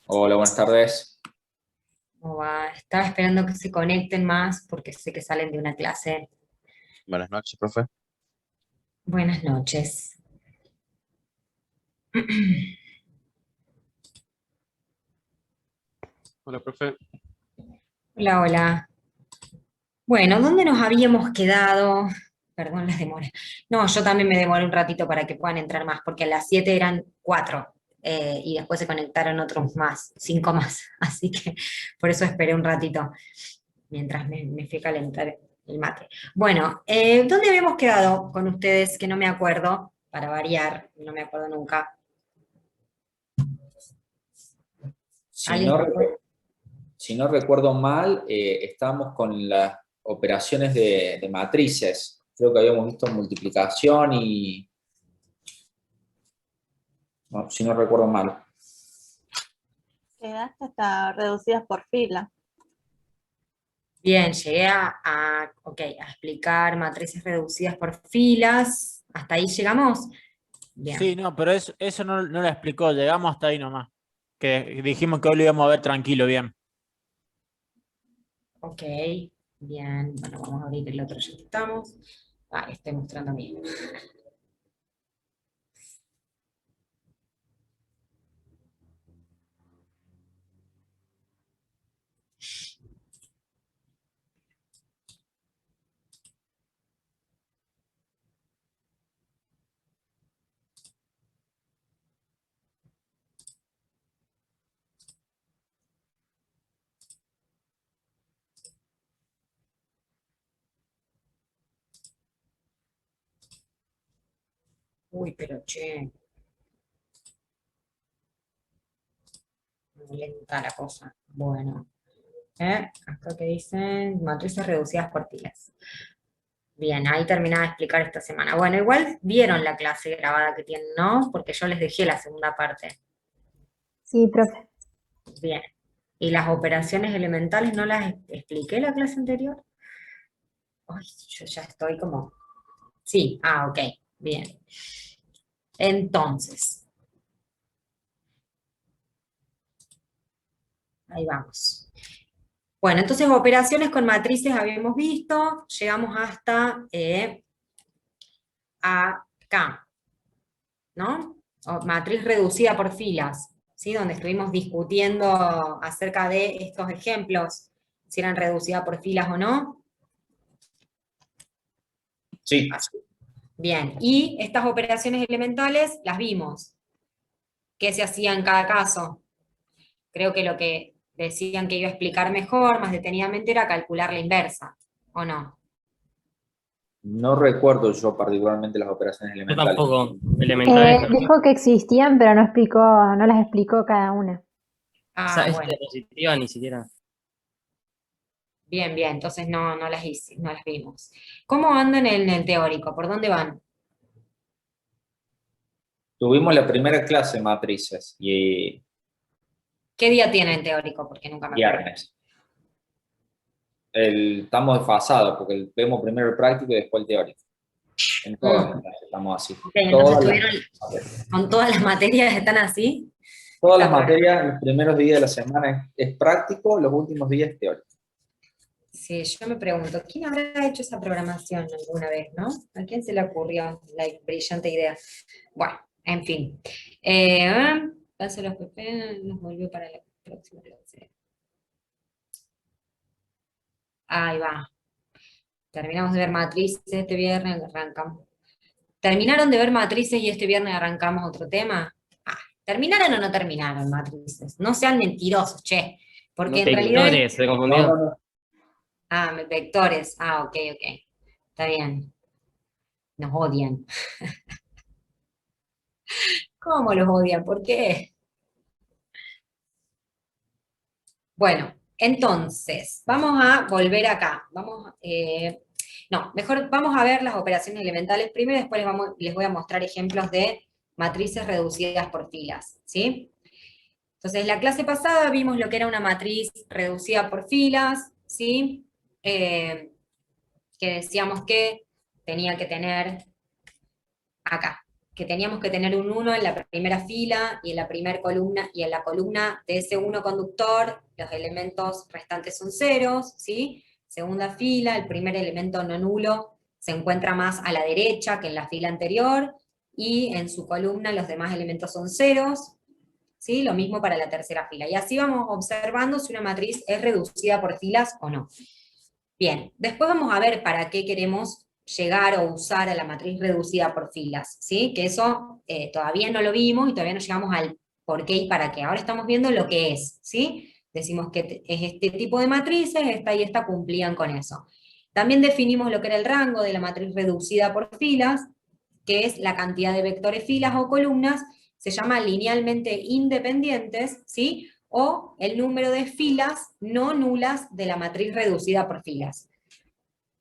Hola, buenas tardes. ¿Cómo va? Estaba esperando que se conecten más porque sé que salen de una clase. Buenas noches, profe. Buenas noches. Hola, profe. Hola, hola. Bueno, ¿dónde nos habíamos quedado? Perdón las demoras. No, yo también me demoré un ratito para que puedan entrar más, porque a las 7 eran 4 y después se conectaron otros más, 5 más. Así que por eso esperé un ratito mientras me fui a calentar el mate. Bueno, ¿dónde habíamos quedado con ustedes? Que no me acuerdo, para variar, no me acuerdo nunca. Si ¿Alguien no, se acuerda? si no recuerdo mal, estábamos con las operaciones de matrices. Creo que habíamos visto multiplicación y, no, si no recuerdo mal. Quedaste hasta reducidas por fila. Bien, llegué ok, a explicar matrices reducidas por filas. ¿Hasta ahí llegamos? Sí, Bien, no, pero eso no lo explicó, llegamos hasta ahí nomás. Que dijimos que hoy lo íbamos a ver tranquilo, bien. ok, bien. Bueno, vamos a abrir el otro, ya que estamos. Ah, estoy mostrando a mí. Uy, pero che, muy lenta la cosa. Bueno, acá que dicen matrices reducidas por filas. Bien, ahí terminaba de explicar esta semana. Bueno, igual vieron la clase grabada que tienen, ¿no? Porque yo les dejé la segunda parte. Sí, profe. Bien. ¿Y las operaciones elementales no las expliqué la clase anterior? Ay, yo ya estoy como... Sí, ok, bien. Entonces, ahí vamos. Bueno, entonces operaciones con matrices habíamos visto, llegamos hasta acá, ¿no? Matriz reducida por filas, ¿sí? Donde estuvimos discutiendo acerca de estos ejemplos, si eran reducidas por filas o no. Sí, Así. Bien, y estas operaciones elementales las vimos. ¿Qué se hacía en cada caso? Creo que lo que decían que iba a explicar mejor, más detenidamente, era calcular la inversa, ¿o no? no recuerdo yo particularmente las operaciones Yo elementales. tampoco, elementales no. Dijo que existían, pero no explicó, no las explicó cada una. Esa es Bueno, diapositiva ni siquiera. bien, bien, entonces no las hice, no las vimos. ¿Cómo andan en el teórico? ¿Por dónde van? Tuvimos la primera clase de matrices y ¿Qué día tienen teórico? Porque nunca me acuerdo. viernes. Estamos desfasados porque vemos primero el práctico y después el teórico. En todas las Mm, clases estamos así. ok, entonces Todas las estuvieron materias. con todas las materias, ¿están así? Todas las Está bueno. materias, los primeros días de la semana es práctico, los últimos días es teórico. Sí, yo me pregunto, ¿quién habrá hecho esa programación alguna vez, no? ¿A quién se le ocurrió la brillante idea? Bueno, en fin. Paso los PP, nos volvió para la próxima clase. Ahí va. Terminamos de ver matrices este viernes, arrancamos. ¿Terminaron de ver matrices y este viernes arrancamos otro tema? Ah, ¿terminaron o no terminaron matrices? No sean mentirosos, che. Porque en realidad Vectores, se No, no, confundió. no. vectores. Ok, ok. Está bien. Nos odian. ¿Cómo los odian? ¿Por qué? Bueno, entonces, vamos a volver acá. No, mejor vamos a ver las operaciones elementales primero y después les voy a mostrar ejemplos de matrices reducidas por filas, ¿sí? Entonces, la clase pasada vimos lo que era una matriz reducida por filas, ¿sí? Que decíamos que tenía que tener acá. que teníamos que tener un 1 en la primera fila y en la primera columna, y en la columna de ese 1 conductor, los elementos restantes son ceros, ¿sí? Segunda fila, el primer elemento no nulo se encuentra más a la derecha que en la fila anterior, y en su columna los demás elementos son ceros, ¿sí? Lo mismo para la tercera fila. Y así vamos observando si una matriz es reducida por filas o no. Bien, después vamos a ver para qué queremos llegar o usar a la matriz reducida por filas, ¿sí? Que eso todavía no lo vimos y todavía no llegamos al por qué y para qué. Ahora estamos viendo lo que es, ¿sí? Decimos que es este tipo de matrices, esta y esta cumplían con eso. También definimos lo que era el rango de la matriz reducida por filas, que es la cantidad de vectores filas o columnas, se llama linealmente independientes, ¿sí? O el número de filas no nulas de la matriz reducida por filas.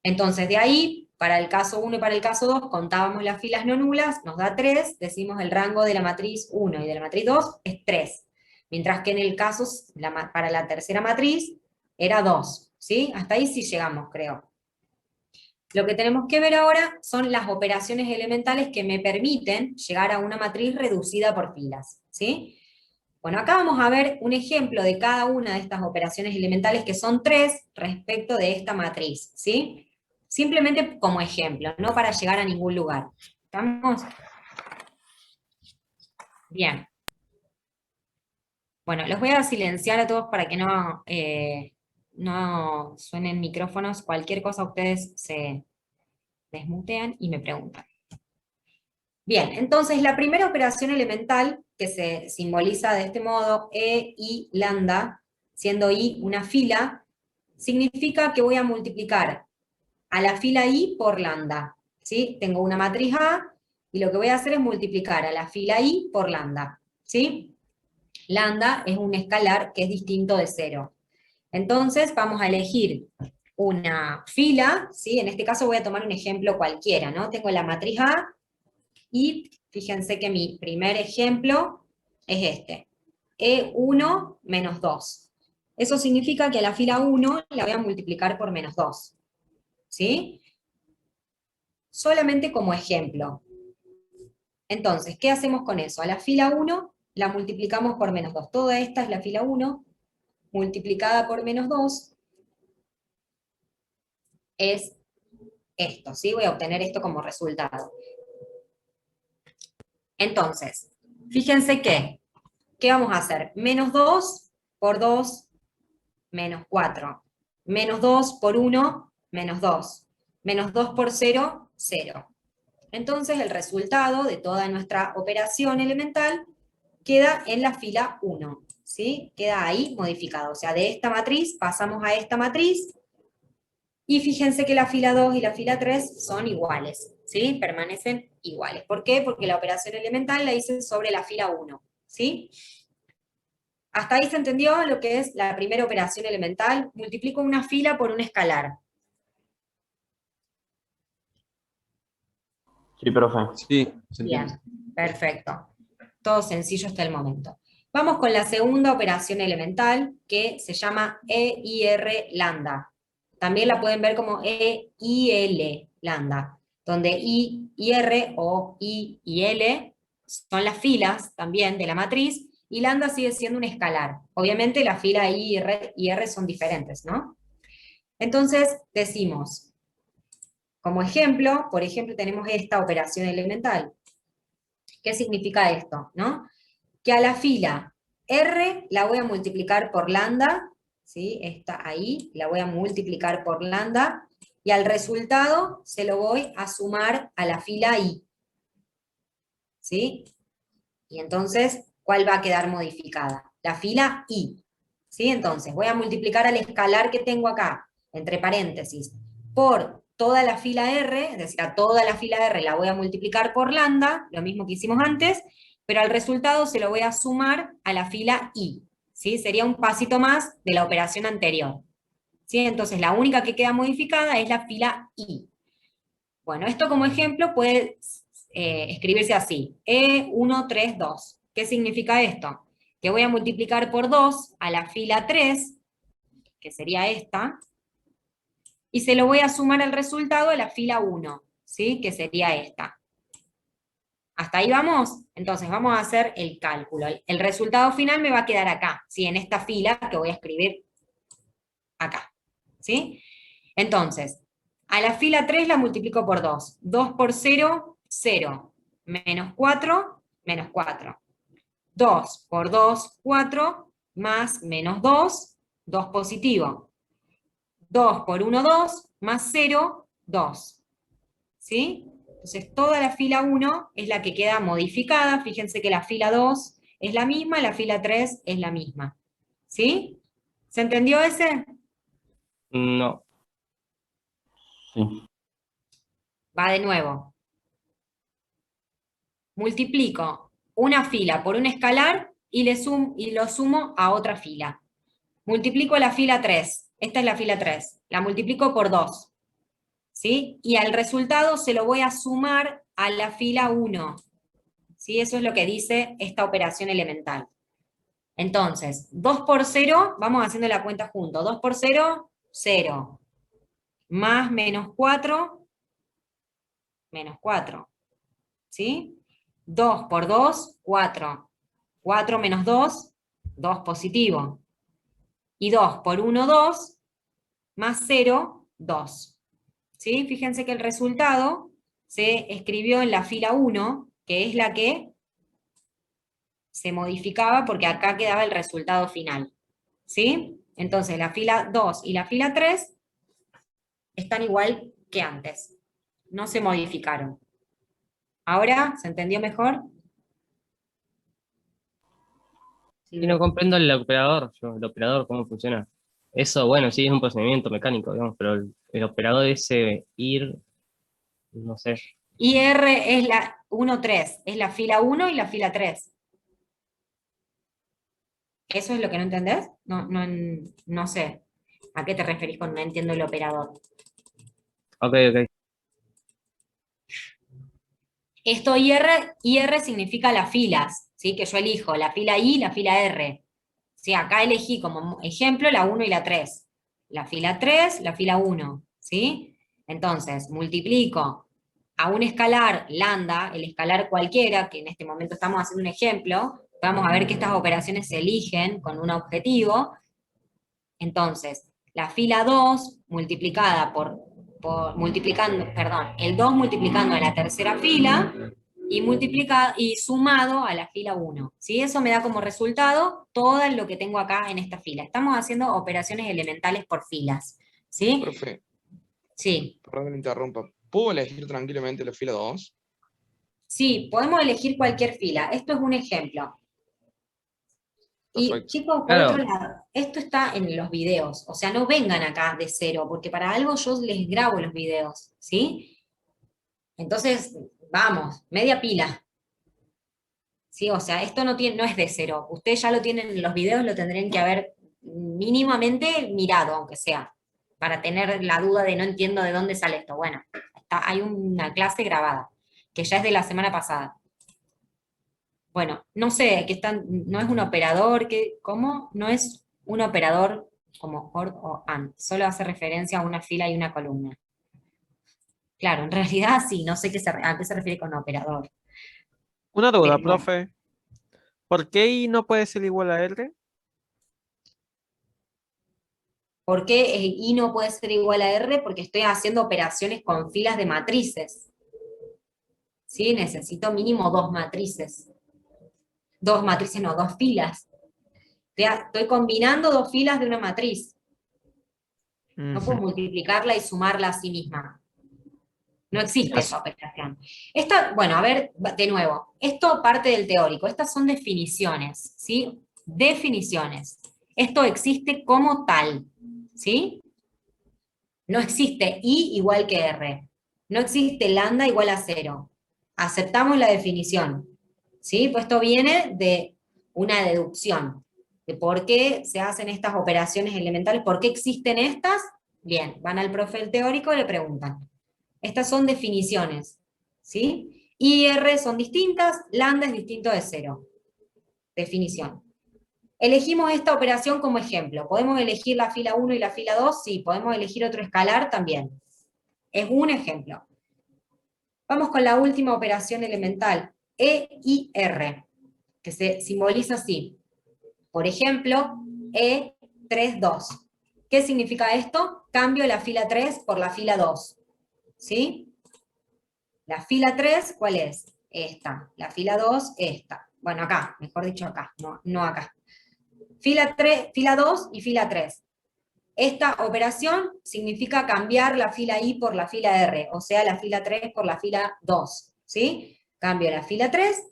Entonces, de ahí, para el caso 1 y para el caso 2, contábamos las filas no nulas, nos da 3, decimos el rango de la matriz 1 y de la matriz 2 es 3. Mientras que en el caso, para la tercera matriz, era 2, ¿sí? Hasta ahí sí llegamos, creo. Lo que tenemos que ver ahora son las operaciones elementales que me permiten llegar a una matriz reducida por filas, ¿sí? Bueno, acá vamos a ver un ejemplo de cada una de estas operaciones elementales, que son 3 respecto de esta matriz, ¿sí? Simplemente como ejemplo, no para llegar a ningún lugar. ¿Estamos? Bien. Bueno, los voy a silenciar a todos para que no suenen micrófonos. Cualquier cosa ustedes se desmutean y me preguntan. Bien, entonces la primera operación elemental, que se simboliza de este modo, E, I, lambda, siendo I una fila, significa que voy a multiplicar a la fila I por lambda, ¿sí? Tengo una matriz A, y lo que voy a hacer es multiplicar a la fila I por lambda, ¿sí? Lambda es un escalar que es distinto de 0. Entonces vamos a elegir una fila, ¿sí? En este caso voy a tomar un ejemplo cualquiera, ¿no? Tengo la matriz A, y fíjense que mi primer ejemplo es este, E1 menos 2. Eso significa que a la fila 1 la voy a multiplicar por menos 2. ¿Sí? Solamente como ejemplo. Entonces, ¿qué hacemos con eso? A la fila 1 la multiplicamos por menos 2. Toda esta es la fila 1, multiplicada por menos 2, es esto, ¿sí? Voy a obtener esto como resultado. Entonces, fíjense que, ¿qué vamos a hacer? Menos 2 por 2, menos 4. Menos 2 por 1, menos 2. Menos 2 por 0, 0. Entonces el resultado de toda nuestra operación elemental queda en la fila 1, ¿sí? Queda ahí modificado, o sea, de esta matriz pasamos a esta matriz, y fíjense que la fila 2 y la fila 3 son iguales, ¿sí? Permanecen iguales. ¿Por qué? Porque la operación elemental la hice sobre la fila 1, ¿sí? ¿Hasta ahí se entendió lo que es la primera operación elemental? Multiplico una fila por un escalar. Sí, profe. Sí, se Bien, entiende. perfecto. Todo sencillo hasta el momento. Vamos con la segunda operación elemental, que se llama EIR lambda. También la pueden ver como EIL lambda, donde I y R o I y L son las filas también de la matriz, y lambda sigue siendo un escalar. Obviamente la fila I y R son diferentes, ¿no? Entonces decimos, como ejemplo, por ejemplo, tenemos esta operación elemental. ¿Qué significa esto? ¿No? Que a la fila R la voy a multiplicar por lambda, ¿sí? Esta ahí, la voy a multiplicar por lambda, y al resultado se lo voy a sumar a la fila I. ¿Sí? Y entonces, ¿cuál va a quedar modificada? La fila I. ¿Sí? Entonces, voy a multiplicar al escalar que tengo acá, entre paréntesis, por toda la fila R, es decir, a toda la fila R la voy a multiplicar por lambda, lo mismo que hicimos antes, pero al resultado se lo voy a sumar a la fila I. ¿Sí? Sería un pasito más de la operación anterior. ¿Sí? Entonces, la única que queda modificada es la fila I. Bueno, esto como ejemplo puede escribirse así, E132. ¿Qué significa esto? Que voy a multiplicar por 2 a la fila 3, que sería esta, y se lo voy a sumar al resultado de la fila 1, ¿sí? Que sería esta. ¿Hasta ahí vamos? Entonces vamos a hacer el cálculo. El resultado final me va a quedar acá, ¿sí? En esta fila que voy a escribir acá, ¿sí? Entonces, a la fila 3 la multiplico por 2. 2 por 0, 0. Menos 4, menos 4. 2 por 2, 4, más menos 2, 2 positivo. 2 por 1, 2, más 0, 2. ¿Sí? Entonces toda la fila 1 es la que queda modificada. Fíjense que la fila 2 es la misma, la fila 3 es la misma. ¿Sí? ¿Se entendió ese? No. Sí. Va de nuevo. Multiplico una fila por un escalar y lo sumo a otra fila. Multiplico la fila 3. Esta es la fila 3. La multiplico por 2. ¿Sí? Y al resultado se lo voy a sumar a la fila 1. ¿Sí? Eso es lo que dice esta operación elemental. Entonces, 2 por 0, vamos haciendo la cuenta juntos. 2 por 0, 0. Más menos 4, menos 4. ¿Sí? 2 por 2, 4. 4 menos 2, 2 positivo. Y 2 por 1, 2, más 0, 2. ¿Sí? Fíjense que el resultado se escribió en la fila 1, que es la que se modificaba porque acá quedaba el resultado final. ¿Sí? Entonces la fila 2 y la fila 3 están igual que antes. No se modificaron. ¿Ahora se entendió mejor? Y no comprendo el operador, el operador, cómo funciona. Eso, bueno, sí, es un procedimiento mecánico, digamos, pero el operador ese ir, no sé. IR es la 1, 3, es la fila 1 y la fila 3. ¿Eso es lo que no entendés? No sé. ¿A qué te referís con no entiendo el operador? Ok, ok. Esto IR significa las filas, ¿sí? Que yo elijo, la fila I y la fila R. ¿Sí? Acá elegí como ejemplo la 1 y la 3. La fila 3, la fila 1, ¿sí? Entonces, multiplico a un escalar lambda, el escalar cualquiera, que en este momento estamos haciendo un ejemplo, vamos a ver que estas operaciones se eligen con un objetivo. Entonces, la fila 2 multiplicada el 2 multiplicando a la tercera fila y sumado a la fila 1. ¿Sí? Eso me da como resultado todo lo que tengo acá en esta fila. Estamos haciendo operaciones elementales por filas. ¿Sí? Profe, Sí. perdón que le interrumpa. ¿Puedo elegir tranquilamente la fila 2? Sí, podemos elegir cualquier fila. Esto es un ejemplo. Y Perfecto. chicos, por otro Claro, lado, esto está en los videos, o sea, no vengan acá de cero, porque para algo yo les grabo los videos, ¿sí? Entonces, vamos, media pila. ¿Sí? O sea, esto no es de cero. Ustedes ya lo tienen en los videos, lo tendrían que haber mínimamente mirado, aunque sea, para tener la duda de no entiendo de dónde sale esto. Bueno, hay una clase grabada, que ya es de la semana pasada. Bueno, no sé, no es un operador, ¿cómo? No es un operador como OR o AND, solo hace referencia a una fila y una columna. Claro, en realidad sí, no sé a qué se refiere con operador. Una duda, Pero, profe. ¿Por qué I no puede ser igual a R? ¿por qué I no puede ser igual a R? Porque estoy haciendo operaciones con filas de matrices. ¿Sí? Necesito mínimo dos matrices. Dos matrices, no, dos filas. Estoy combinando dos filas de una matriz. No puedo Ujú. multiplicarla y sumarla a sí misma. No existe Ya esa operación. Bueno, a ver, de nuevo, esto parte del teórico, estas son definiciones, ¿sí? Definiciones. Esto existe como tal, ¿sí? No existe I igual que R. No existe lambda igual a 0. Aceptamos la definición, ¿sí? Pues esto viene de una deducción, de por qué se hacen estas operaciones elementales, por qué existen estas. Bien, van al profe del teórico y le preguntan. Estas son definiciones, ¿sí? I y R son distintas, lambda es distinto de 0. Definición. Elegimos esta operación como ejemplo. ¿Podemos elegir la fila 1 y la fila 2? Sí. ¿Podemos elegir otro escalar? También. Es un ejemplo. Vamos con la última operación elemental. E y R, que se simboliza así. Por ejemplo, E3, 2. ¿Qué significa esto? Cambio la fila 3 por la fila 2. ¿Sí? La fila 3, ¿cuál es? Esta. La fila 2, esta. Bueno, acá, mejor dicho acá, no acá. Fila 3, fila 2 y fila 3. Esta operación significa cambiar la fila I por la fila R, o sea, la fila 3 por la fila 2, ¿sí? Cambio la fila 3,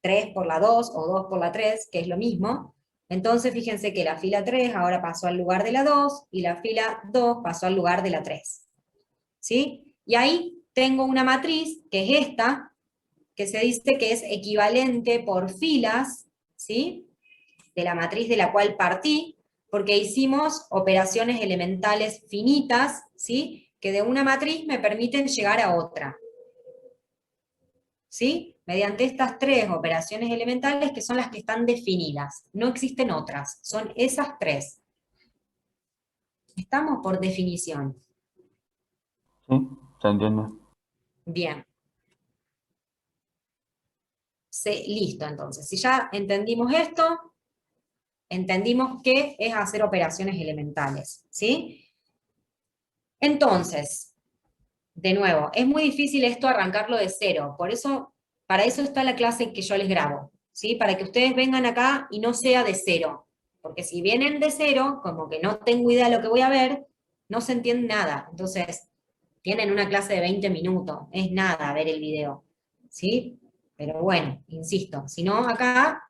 3 por la 2 o 2 por la 3, que es lo mismo. Entonces, fíjense que la fila 3 ahora pasó al lugar de la 2 y la fila 2 pasó al lugar de la 3, ¿sí? Y ahí tengo una matriz, que es esta, que se dice que es equivalente por filas, ¿sí? De la matriz de la cual partí, porque hicimos operaciones elementales finitas, ¿sí? Que de una matriz me permiten llegar a otra. ¿Sí? Mediante estas tres operaciones elementales que son las que están definidas. No existen otras, son esas tres. Estamos por definición. Sí, se entiende. Bien. Listo, entonces. Si ya entendimos esto, entendimos qué es hacer operaciones elementales, ¿sí? Entonces, de nuevo, es muy difícil esto arrancarlo de cero, por eso, para eso está la clase que yo les grabo, ¿sí? Para que ustedes vengan acá y no sea de cero, porque si vienen de cero, como que no tengo idea de lo que voy a ver, no se entiende nada, entonces tienen una clase de 20 minutos, es nada ver el video, ¿sí? Pero bueno, insisto, si no acá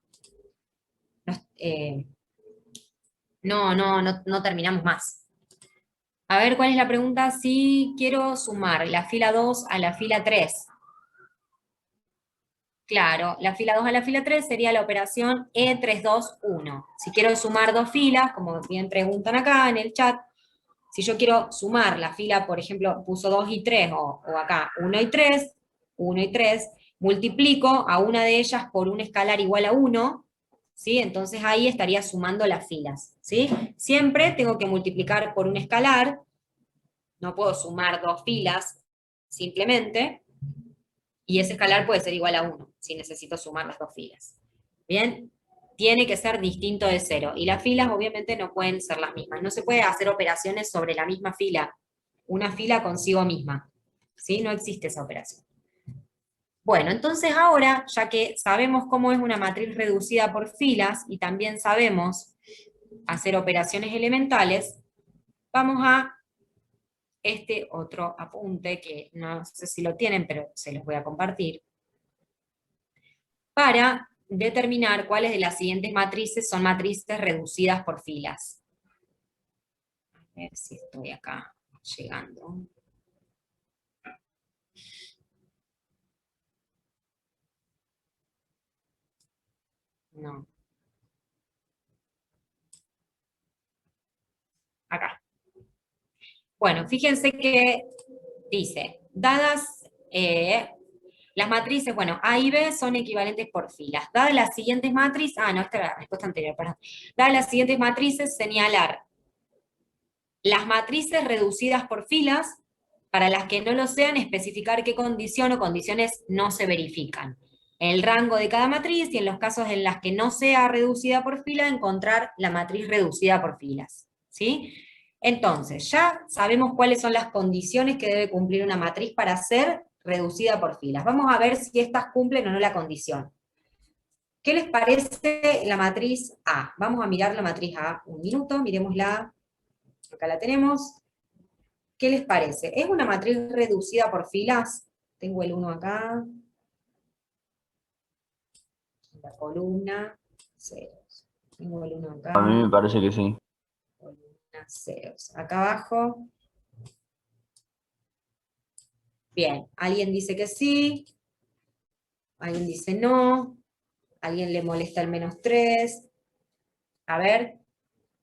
no terminamos más. A ver, ¿cuál es la pregunta? Si quiero sumar la fila 2 a la fila 3. Claro, la fila 2 a la fila 3 sería la operación E3, 2, 1. Si quiero sumar dos filas, como bien preguntan acá en el chat, si yo quiero sumar la fila, por ejemplo, puso 2 y 3, o acá 1 y 3, 1 y 3, multiplico a una de ellas por un escalar igual a 1, ¿sí? Entonces ahí estaría sumando las filas, ¿sí? Siempre tengo que multiplicar por un escalar, no puedo sumar dos filas simplemente, y ese escalar puede ser igual a 1, si necesito sumar las dos filas. ¿Bien? Tiene que ser distinto de 0, y las filas obviamente no pueden ser las mismas, no se puede hacer operaciones sobre la misma fila, una fila consigo misma, ¿sí? No existe esa operación. Bueno, entonces ahora, ya que sabemos cómo es una matriz reducida por filas, y también sabemos hacer operaciones elementales, vamos a este otro apunte, que no sé si lo tienen, pero se los voy a compartir, para determinar cuáles de las siguientes matrices son matrices reducidas por filas. A ver si estoy acá llegando. No. Acá. Bueno, fíjense que dice, dadas las matrices, bueno, A y B son equivalentes por filas. Dadas las siguientes matrices, no, esta era la respuesta anterior, perdón. Dadas las siguientes matrices, señalar las matrices reducidas por filas, para las que no lo sean, especificar qué condición o condiciones no se verifican. El rango de cada matriz, y en los casos en los que no sea reducida por fila, encontrar la matriz reducida por filas. ¿Sí? Entonces, ya sabemos cuáles son las condiciones que debe cumplir una matriz para ser reducida por filas. Vamos a ver si estas cumplen o no la condición. ¿Qué les parece la matriz A? Vamos a mirar la matriz A un minuto, miremosla. Acá la tenemos. ¿Qué les parece? ¿Es una matriz reducida por filas? Tengo el 1 acá. La columna, ceros. Tengo el 1 acá. A mí me parece que sí. Columna, ceros. Acá abajo. Bien, alguien dice que sí. Alguien dice no. Alguien le molesta el -3. A ver,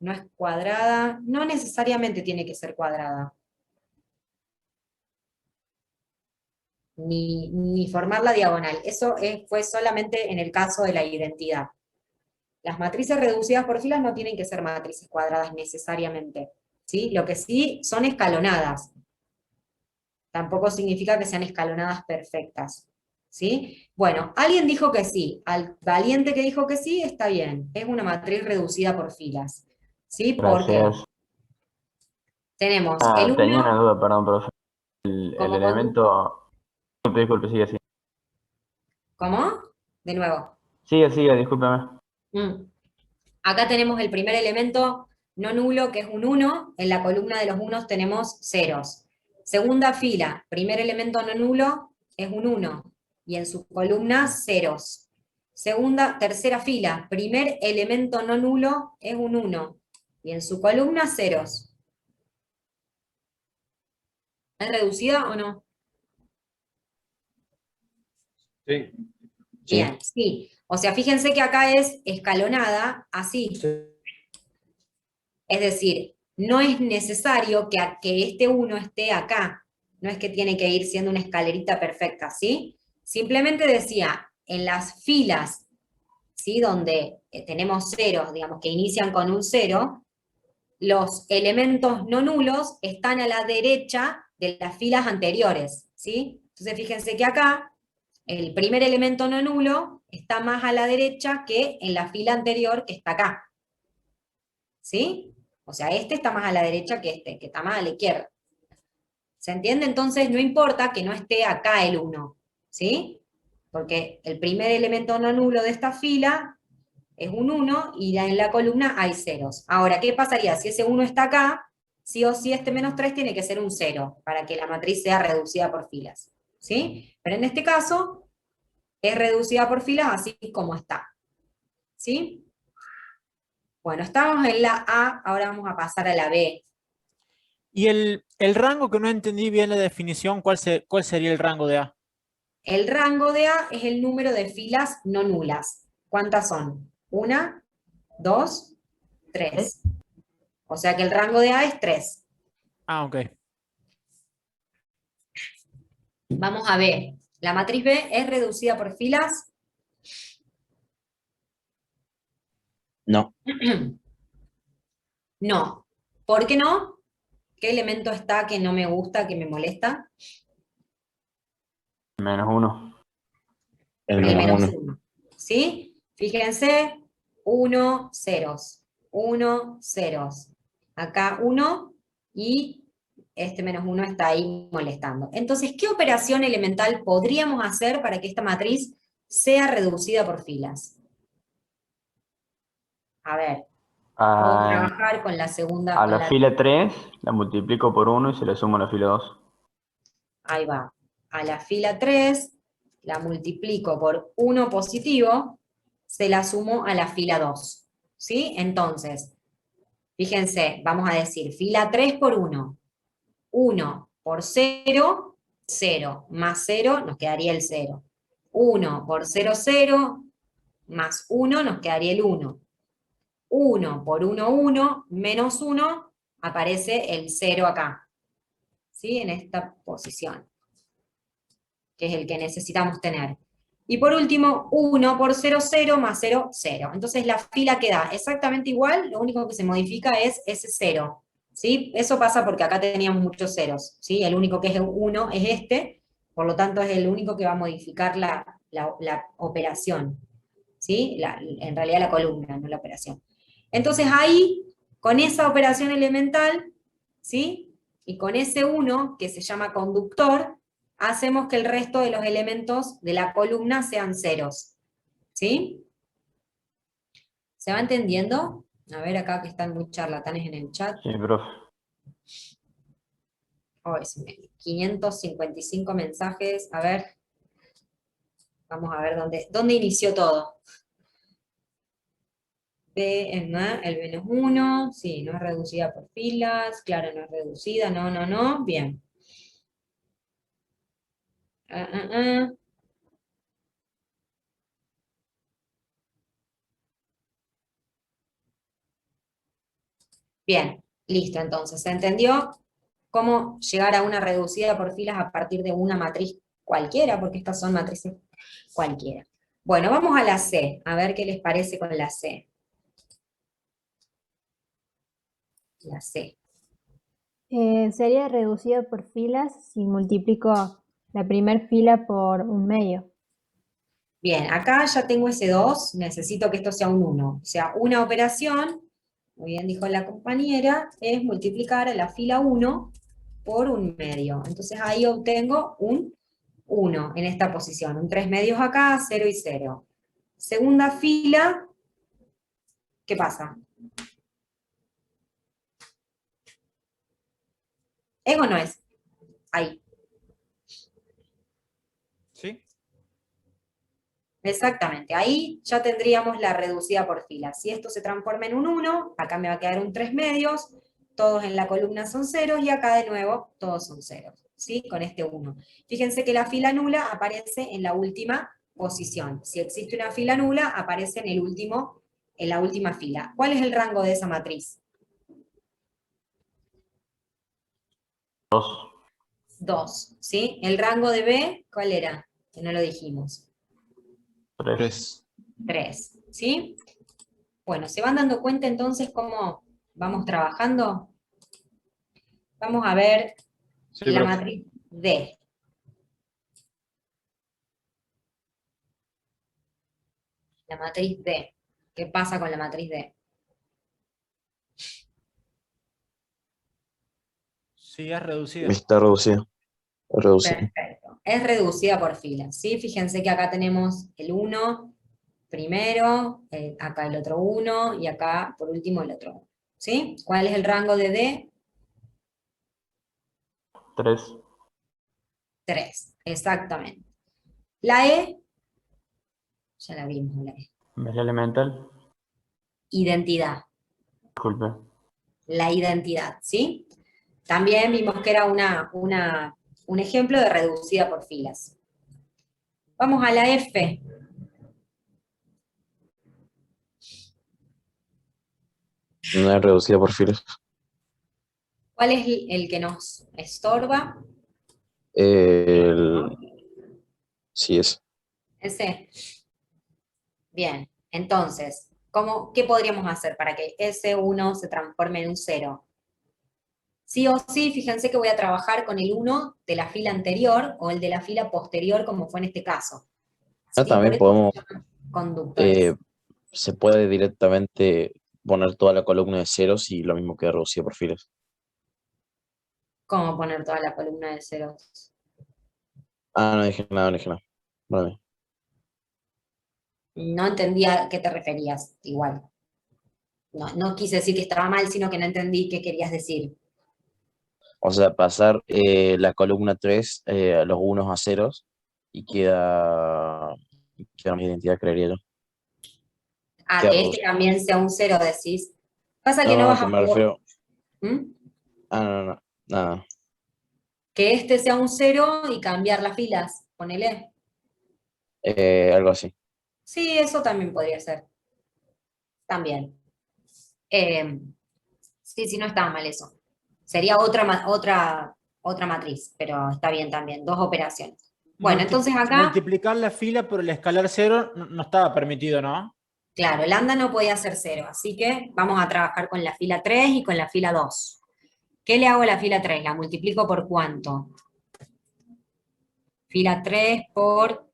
no es cuadrada. No necesariamente tiene que ser cuadrada. Ni formar la diagonal. Eso fue solamente en el caso de la identidad. Las matrices reducidas por filas no tienen que ser matrices cuadradas necesariamente, ¿sí? Lo que sí son escalonadas. Tampoco significa que sean escalonadas perfectas, ¿sí? Bueno, alguien dijo que sí, al valiente que dijo que sí, está bien, es una matriz reducida por filas, ¿sí? ¿Por qué? Gracias. Tenemos el Tenía una 1 duda, perdón, profe. El como conductor. elemento... Disculpe, sigue, sigue. ¿Cómo? De nuevo. Sigue, sigue, discúlpeme. Mm. Acá tenemos el primer elemento no nulo, que es un 1, en la columna de los unos tenemos ceros. Segunda fila, primer elemento no nulo es un 1, y en su columna ceros. Tercera fila, primer elemento no nulo es un 1, y en su columna ceros. ¿Es reducida o no? Sí. Bien, sí. O sea, fíjense que acá es escalonada, así. Es decir, no es necesario que este 1 esté acá. No es que tiene que ir siendo una escalerita perfecta, ¿sí? Simplemente decía, en las filas, ¿sí? Donde tenemos ceros, digamos, que inician con un 0, los elementos no nulos están a la derecha de las filas anteriores, ¿sí? Entonces fíjense que acá el primer elemento no nulo está más a la derecha que en la fila anterior que está acá, ¿sí? O sea, este está más a la derecha que este, que está más a la izquierda. ¿Se entiende? Entonces no importa que no esté acá el 1, ¿sí? Porque el primer elemento no nulo de esta fila es un 1 y en la columna hay ceros. Ahora, ¿qué pasaría si ese 1 está acá? Sí o sí este menos 3 tiene que ser un 0 para que la matriz sea reducida por filas, ¿sí? Pero en este caso es reducida por filas así como está, ¿sí? Bueno, estamos en la A, ahora vamos a pasar a la B. Y el rango que no entendí bien la definición, ¿cuál sería el rango de A? El rango de A es el número de filas no nulas. ¿Cuántas son? 1, 2, 3. O sea que el rango de A es 3. Ah, ok. Vamos a ver. ¿La matriz B es reducida por filas? No. No. ¿Por qué no? ¿Qué elemento está que no me gusta, que me molesta? -1. El El menos menos 1. 1. ¿Sí? Fíjense, 1, ceros. 1, ceros. Acá 1 y este menos 1 está ahí molestando. Entonces, ¿qué operación elemental podríamos hacer para que esta matriz sea reducida por filas? A ver, puedo A, trabajar con la segunda, a con la la... fila 3 la multiplico por 1 y se le sumo a la fila 2. Ahí va. A la fila 3 la multiplico por 1 positivo, se la sumo a la fila 2. ¿Sí? Entonces, fíjense, vamos a decir fila 3 por 1. 1 por 0, 0. Más 0 nos quedaría el 0. 1 por 0, 0. Más 1 nos quedaría el 1. 1 por 1, 1. Menos 1, aparece el 0 acá. ¿Sí? En esta posición, que es el que necesitamos tener. Y por último, 1 por 0, 0 más 0, 0. Entonces la fila queda exactamente igual, lo único que se modifica es ese 0. ¿Sí? Eso pasa porque acá teníamos muchos ceros. ¿Sí? El único que es 1 es este, por lo tanto es el único que va a modificar la operación. ¿Sí? En realidad la columna, no la operación. Entonces ahí, con esa operación elemental, ¿sí? Y con ese 1, que se llama conductor, hacemos que el resto de los elementos de la columna sean ceros. ¿Sí? ¿Se va entendiendo? A ver, acá que están muy charlatanes en el chat. Sí, profe. Oh, 555 mensajes. A ver. Vamos a ver dónde inició todo. B es más, el menos 1. Sí, no es reducida por filas. Claro, no es reducida. No, no, no. Bien. Ah, ah, ah. Bien, listo, entonces, ¿se entendió cómo llegar a una reducida por filas a partir de una matriz cualquiera? Porque estas son matrices cualquiera. Bueno, vamos a la C, a ver qué les parece con la C. La C. Sería reducido por filas si multiplico la primer fila por un medio. Bien, acá ya tengo ese 2, necesito que esto sea un 1. O sea, una operación, muy bien dijo la compañera, es multiplicar a la fila 1 por un medio. Entonces ahí obtengo un 1 en esta posición, un 3 medios acá, 0 y 0. Segunda fila, ¿qué pasa? ¿Es o no es? Ahí. ¿Sí? Exactamente, ahí ya tendríamos la reducida por filas. Si esto se transforma en un 1, acá me va a quedar un 3 medios, todos en la columna son ceros, y acá de nuevo todos son ceros, ¿sí? Con este 1. Fíjense que la fila nula aparece en la última posición. Si existe una fila nula, aparece en la última fila. ¿Cuál es el rango de esa matriz? 2. 2, ¿sí? El rango de B, ¿cuál era? Que no lo dijimos. 3. 3, ¿sí? Bueno, ¿se van dando cuenta entonces cómo vamos trabajando? Vamos a ver Sí, la profe. matriz D. La matriz D. ¿Qué pasa con la matriz D? Sí, es reducida. Está reducido. Reducido. Perfecto. Es reducida por filas, ¿sí? Fíjense que acá tenemos el 1 primero, acá el otro 1, y acá por último el otro 1, ¿sí? ¿Cuál es el rango de D? 3. 3, exactamente. La E, ya la vimos, la E. ¿Ves la elemental? Identidad. Disculpe. La identidad, ¿sí? También vimos que era un ejemplo de reducida por filas. Vamos a la F. No es reducida por filas. ¿Cuál es el que nos estorba? El... Sí, es. Ese. Bien, entonces, ¿qué podríamos hacer para que ese 1 se transforme en un 0? Sí o sí, fíjense que voy a trabajar con el 1 de la fila anterior o el de la fila posterior, como fue en este caso. ¿Sí? Por También eso podemos, se llaman conductores. se puede directamente poner toda la columna de ceros y lo mismo queda reducido por filas. ¿Cómo poner toda la columna de ceros? No dije nada, no dije nada. Vale. No entendía a qué te referías, igual. No quise decir que estaba mal, sino que no entendí qué querías decir. O sea, pasar la columna 3 a los unos a ceros y queda más identidad, creería yo. Ah, Queda que este reducido. también sea un 0, decís. Pasa que no No, vas que a me poder... refiero. ¿Mm? No, nada. Que este sea un 0 y cambiar las filas, ponele. Algo así. Sí, eso también podría ser. También. Sí, no estaba mal eso. Sería otra matriz, pero está bien también, dos operaciones. Bueno, entonces acá, Multiplicar la fila por el escalar 0 no estaba permitido, ¿no? claro, el anda no podía ser 0, así que vamos a trabajar con la fila 3 y con la fila 2. ¿Qué le hago a la fila 3? ¿La multiplico por cuánto? Fila 3 por,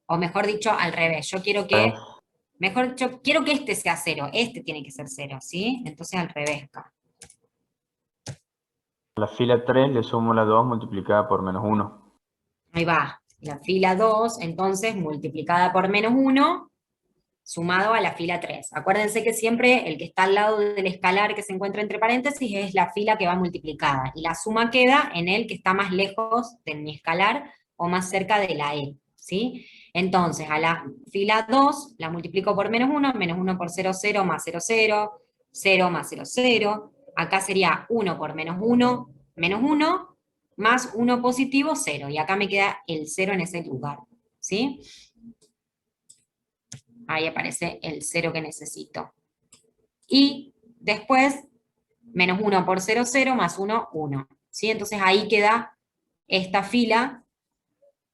o mejor dicho, al revés. Yo quiero que, mejor dicho, quiero que este sea 0, este tiene que ser 0, ¿sí? Entonces al revés acá. A la fila 3 le sumo la 2 multiplicada por menos 1. Ahí va, la fila 2, entonces, multiplicada por menos 1, sumado a la fila 3. Acuérdense que siempre el que está al lado del escalar que se encuentra entre paréntesis es la fila que va multiplicada, y la suma queda en el que está más lejos de mi escalar o más cerca de la E, ¿sí? Entonces, a la fila 2 la multiplico por menos 1 por 0, 0 más 0, 0, 0 más 0, 0. Acá sería 1 por menos 1, menos 1, más 1 positivo, 0. Y acá me queda el 0 en ese lugar, ¿sí? Ahí aparece el 0 que necesito. Y después, menos 1 por 0, 0, más 1, 1. ¿Sí? Entonces ahí queda esta fila,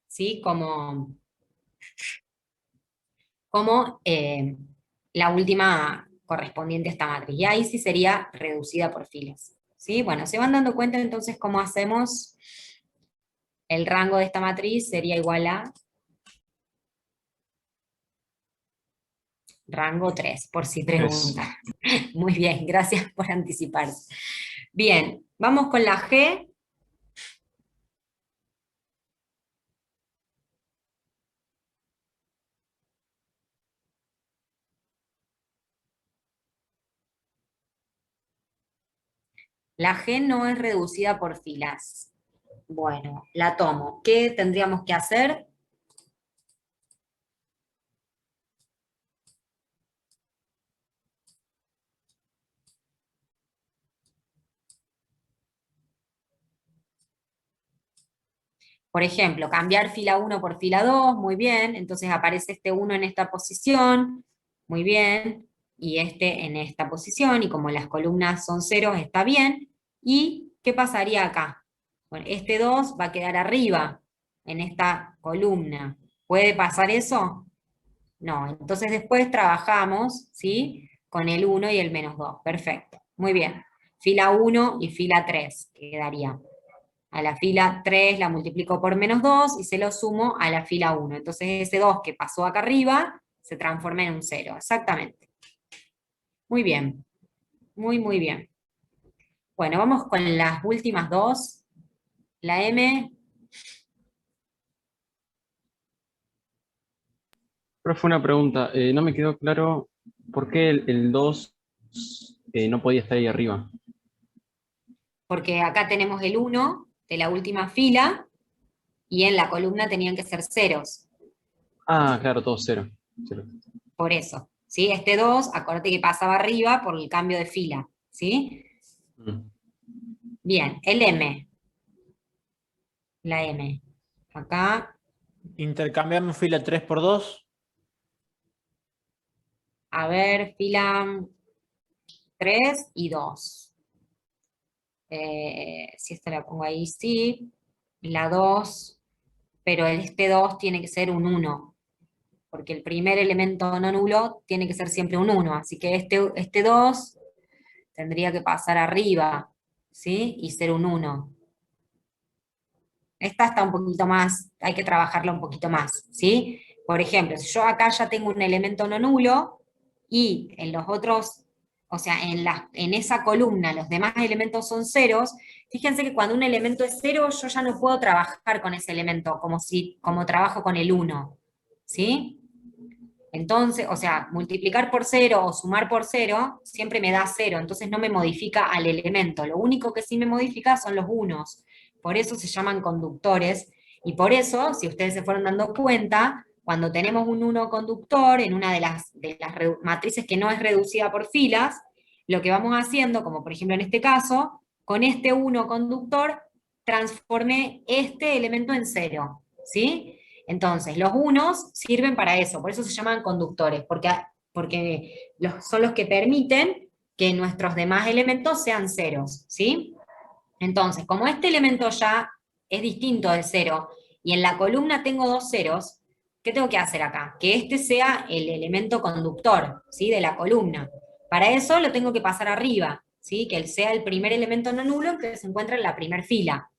¿sí? Como la última correspondiente a esta matriz. Y ahí sí sería reducida por filas. ¿Sí? Bueno, se van dando cuenta entonces cómo hacemos el rango de esta matriz sería igual a Rango 3, por si 3. pregunta. Muy bien, gracias por anticiparse. Bien, vamos con la G. La G no es reducida por filas. Bueno, la tomo. ¿Qué tendríamos que hacer? Por ejemplo, cambiar fila 1 por fila 2, muy bien, entonces aparece este 1 en esta posición, muy bien, y este en esta posición, y como las columnas son ceros, está bien. ¿Y qué pasaría acá? Bueno, este 2 va a quedar arriba, en esta columna. ¿Puede pasar eso? No, entonces después trabajamos, ¿sí? Con el 1 y el -2, perfecto, muy bien. Fila 1 y fila 3 quedaría. A la fila 3 la multiplico por -2 y se lo sumo a la fila 1. Entonces ese 2 que pasó acá arriba se transforma en un 0, exactamente. Muy bien, muy bien. Bueno, vamos con las últimas dos. La M. Profe, una pregunta. No me quedó claro por qué el 2 no podía estar ahí arriba. Porque acá tenemos el 1 de la última fila, y en la columna tenían que ser ceros. Ah, claro, todo 0. Por eso, ¿sí? Este 2, acuérdate que pasaba arriba por el cambio de fila, ¿sí? Bien, el M. La M. Acá, Intercambiamos fila 3 por 2. a ver, fila 3 y 2. Si esta la pongo ahí, sí. La 2, pero este 2 tiene que ser un 1, porque el primer elemento no nulo tiene que ser siempre un 1, así que este 2 tendría que pasar arriba, ¿sí? Y ser un 1. Esta está un poquito más, hay que trabajarla un poquito más, ¿sí? Por ejemplo, si yo acá ya tengo un elemento no nulo, y en los otros, o sea, en esa columna los demás elementos son ceros, fíjense que cuando un elemento es cero, yo ya no puedo trabajar con ese elemento como trabajo con el 1, ¿sí? Entonces, o sea, multiplicar por 0 o sumar por 0 siempre me da 0, entonces no me modifica al elemento. Lo único que sí me modifica son los unos. Por eso se llaman conductores, y por eso, si ustedes se fueron dando cuenta, cuando tenemos un 1 conductor en una de las matrices que no es reducida por filas, lo que vamos haciendo, como por ejemplo en este caso, con este 1 conductor, transformé este elemento en 0, ¿sí? Entonces, los unos sirven para eso, por eso se llaman conductores, porque son los que permiten que nuestros demás elementos sean ceros, ¿sí? Entonces, como este elemento ya es distinto del 0, y en la columna tengo dos ceros, ¿qué tengo que hacer acá? Que este sea el elemento conductor, ¿sí? De la columna. Para eso lo tengo que pasar arriba, ¿sí? Que él sea el primer elemento no nulo que se encuentra en la primera fila.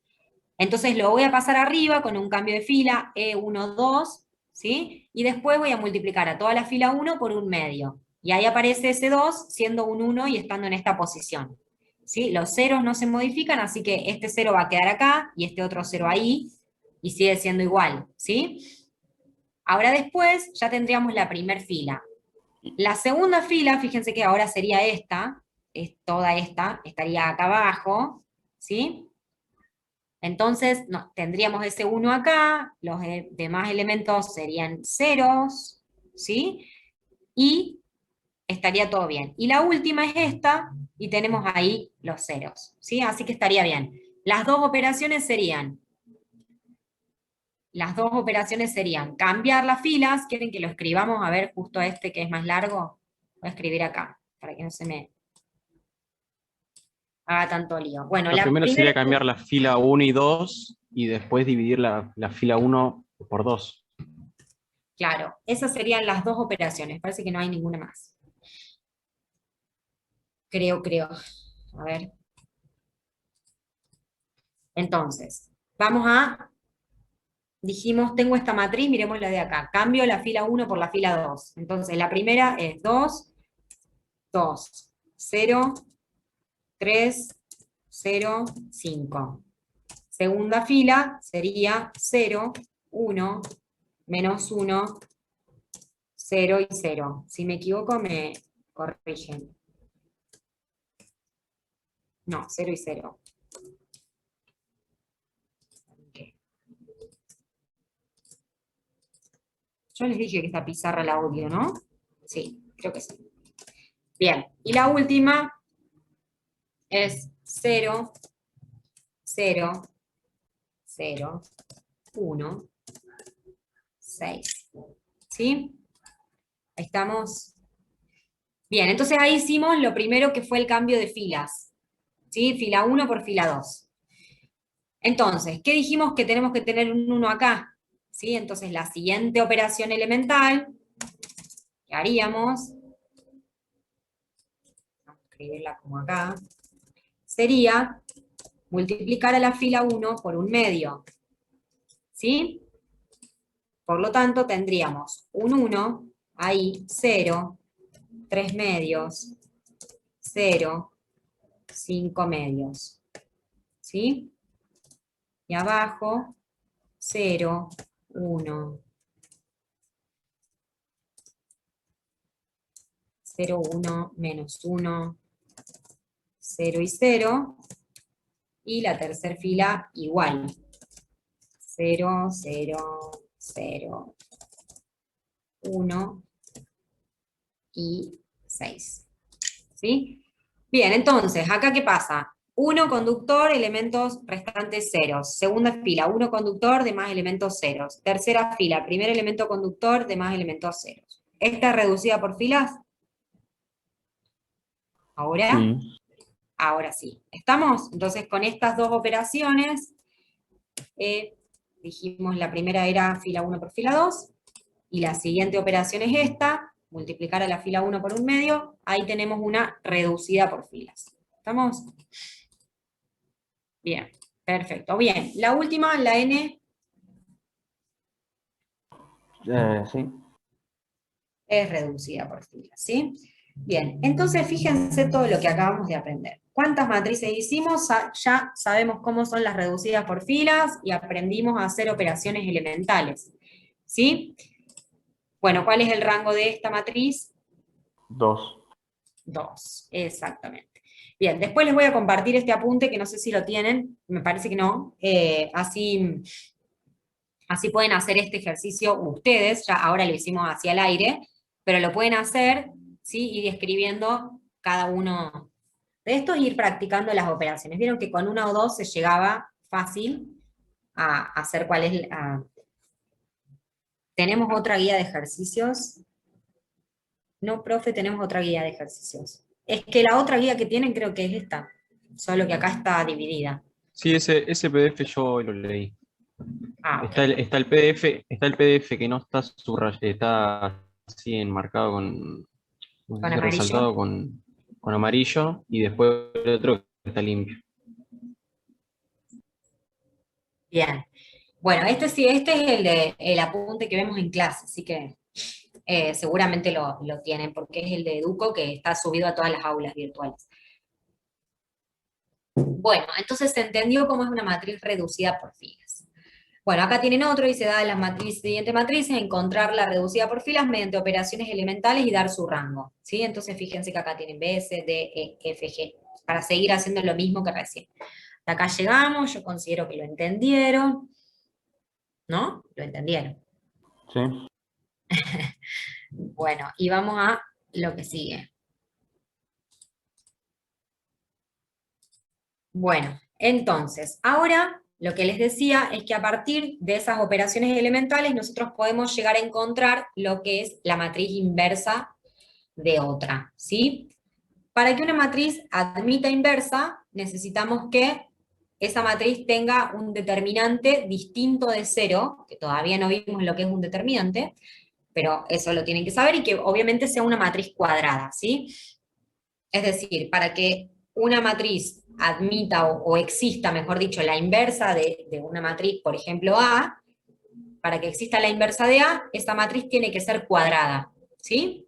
Entonces lo voy a pasar arriba con un cambio de fila, E1, 2, ¿sí? Y después voy a multiplicar a toda la fila 1 por un medio. Y ahí aparece ese 2 siendo un 1 y estando en esta posición, ¿sí? Los ceros no se modifican, así que este 0 va a quedar acá y este otro 0 ahí, y sigue siendo igual, ¿sí? Ahora después ya tendríamos la primera fila. La segunda fila, fíjense que ahora sería esta, es toda esta, estaría acá abajo, ¿sí? Entonces tendríamos ese 1 acá, los demás elementos serían ceros, ¿sí? Y estaría todo bien. Y la última es esta, y tenemos ahí los ceros, ¿sí? Así que estaría bien. Las dos operaciones serían cambiar las filas. ¿Quieren que lo escribamos? A ver, justo este que es más largo. Voy a escribir acá, para que no se me haga tanto lío. Bueno, Lo la primero sería primera... cambiar la fila 1 y 2 y después dividir la fila 1 por 2. Claro, esas serían las dos operaciones. Parece que no hay ninguna más. Creo. A ver. Entonces, vamos a dijimos, tengo esta matriz, miremos la de acá, cambio la fila 1 por la fila 2. Entonces la primera es 2, 2, 0, 3, 0, 5. Segunda fila sería 0, 1, menos 1, 0 y 0. Si me equivoco me corrigen. No, 0 y 0. Yo les dije que esta pizarra la odio, ¿no? Sí, creo que sí. Bien, y la última es 0, 0, 0, 1, 6. ¿Sí? Ahí estamos. Bien, entonces ahí hicimos lo primero que fue el cambio de filas. ¿Sí? Fila 1 por fila 2. Entonces, ¿qué dijimos que tenemos que tener un 1 acá? ¿Sí? Entonces la siguiente operación elemental que haríamos, vamos a escribirla como acá, sería multiplicar a la fila 1 por un medio. ¿Sí? Por lo tanto, tendríamos un 1, ahí 0, 3 medios, 0, 5 medios. ¿Sí? Y abajo, 0, 1, 0, 1, menos 1, 0 y 0. Y la tercera fila igual. 0, 0, 0, 1 y 6. ¿Sí? Bien, entonces, ¿acá qué pasa? 1 conductor, elementos restantes ceros. Segunda fila, 1 conductor, demás elementos ceros. Tercera fila, primer elemento conductor, demás elementos ceros. ¿Esta es reducida por filas? ¿Ahora? Sí. Ahora sí. ¿Estamos? Entonces, con estas dos operaciones, dijimos la primera era fila 1 por fila 2, y la siguiente operación es esta, multiplicar a la fila 1 por un medio, ahí tenemos una reducida por filas. ¿Estamos? Bien, perfecto. Bien, la última, la N, Sí. es reducida por filas, ¿sí? Bien, entonces fíjense todo lo que acabamos de aprender. ¿Cuántas matrices hicimos? Ya sabemos cómo son las reducidas por filas y aprendimos a hacer operaciones elementales, ¿sí? Bueno, ¿cuál es el rango de esta matriz? 2. 2, exactamente. Bien, después les voy a compartir este apunte que no sé si lo tienen, me parece que no, así pueden hacer este ejercicio ustedes, ya ahora lo hicimos hacia el aire, pero lo pueden hacer, ¿sí? Ir escribiendo cada uno de estos e ir practicando las operaciones. Vieron que con una o dos se llegaba fácil a hacer cuál es... ¿Tenemos otra guía de ejercicios? No, profe, tenemos otra guía de ejercicios. Es que la otra guía que tienen creo que es esta, solo que acá está dividida. Sí, ese PDF yo lo leí. Ah, ok. Está el PDF que no está subrayado, está así enmarcado con amarillo. resaltado con amarillo, y después el otro que está limpio. Bien. Bueno, este es el apunte que vemos en clase, así que seguramente lo tienen, porque es el de Educo que está subido a todas las aulas virtuales. Bueno, entonces se entendió cómo es una matriz reducida por filas. Bueno, acá tienen otro, y se da las siguientes matrices, encontrar la reducida por filas mediante operaciones elementales y dar su rango. ¿Sí? Entonces fíjense que acá tienen B, C, D, E, F, G, para seguir haciendo lo mismo que recién. Hasta acá llegamos, yo considero que lo entendieron. ¿No? ¿Lo entendieron? Sí. Bueno, y vamos a lo que sigue. Bueno, entonces, ahora lo que les decía es que a partir de esas operaciones elementales nosotros podemos llegar a encontrar lo que es la matriz inversa de otra, ¿sí? Para que una matriz admita inversa, necesitamos que esa matriz tenga un determinante distinto de 0, que todavía no vimos lo que es un determinante, pero eso lo tienen que saber, y que obviamente sea una matriz cuadrada, ¿sí? Es decir, para que una matriz admita o exista, mejor dicho, la inversa de una matriz, por ejemplo, A, para que exista la inversa de A, esa matriz tiene que ser cuadrada, ¿sí?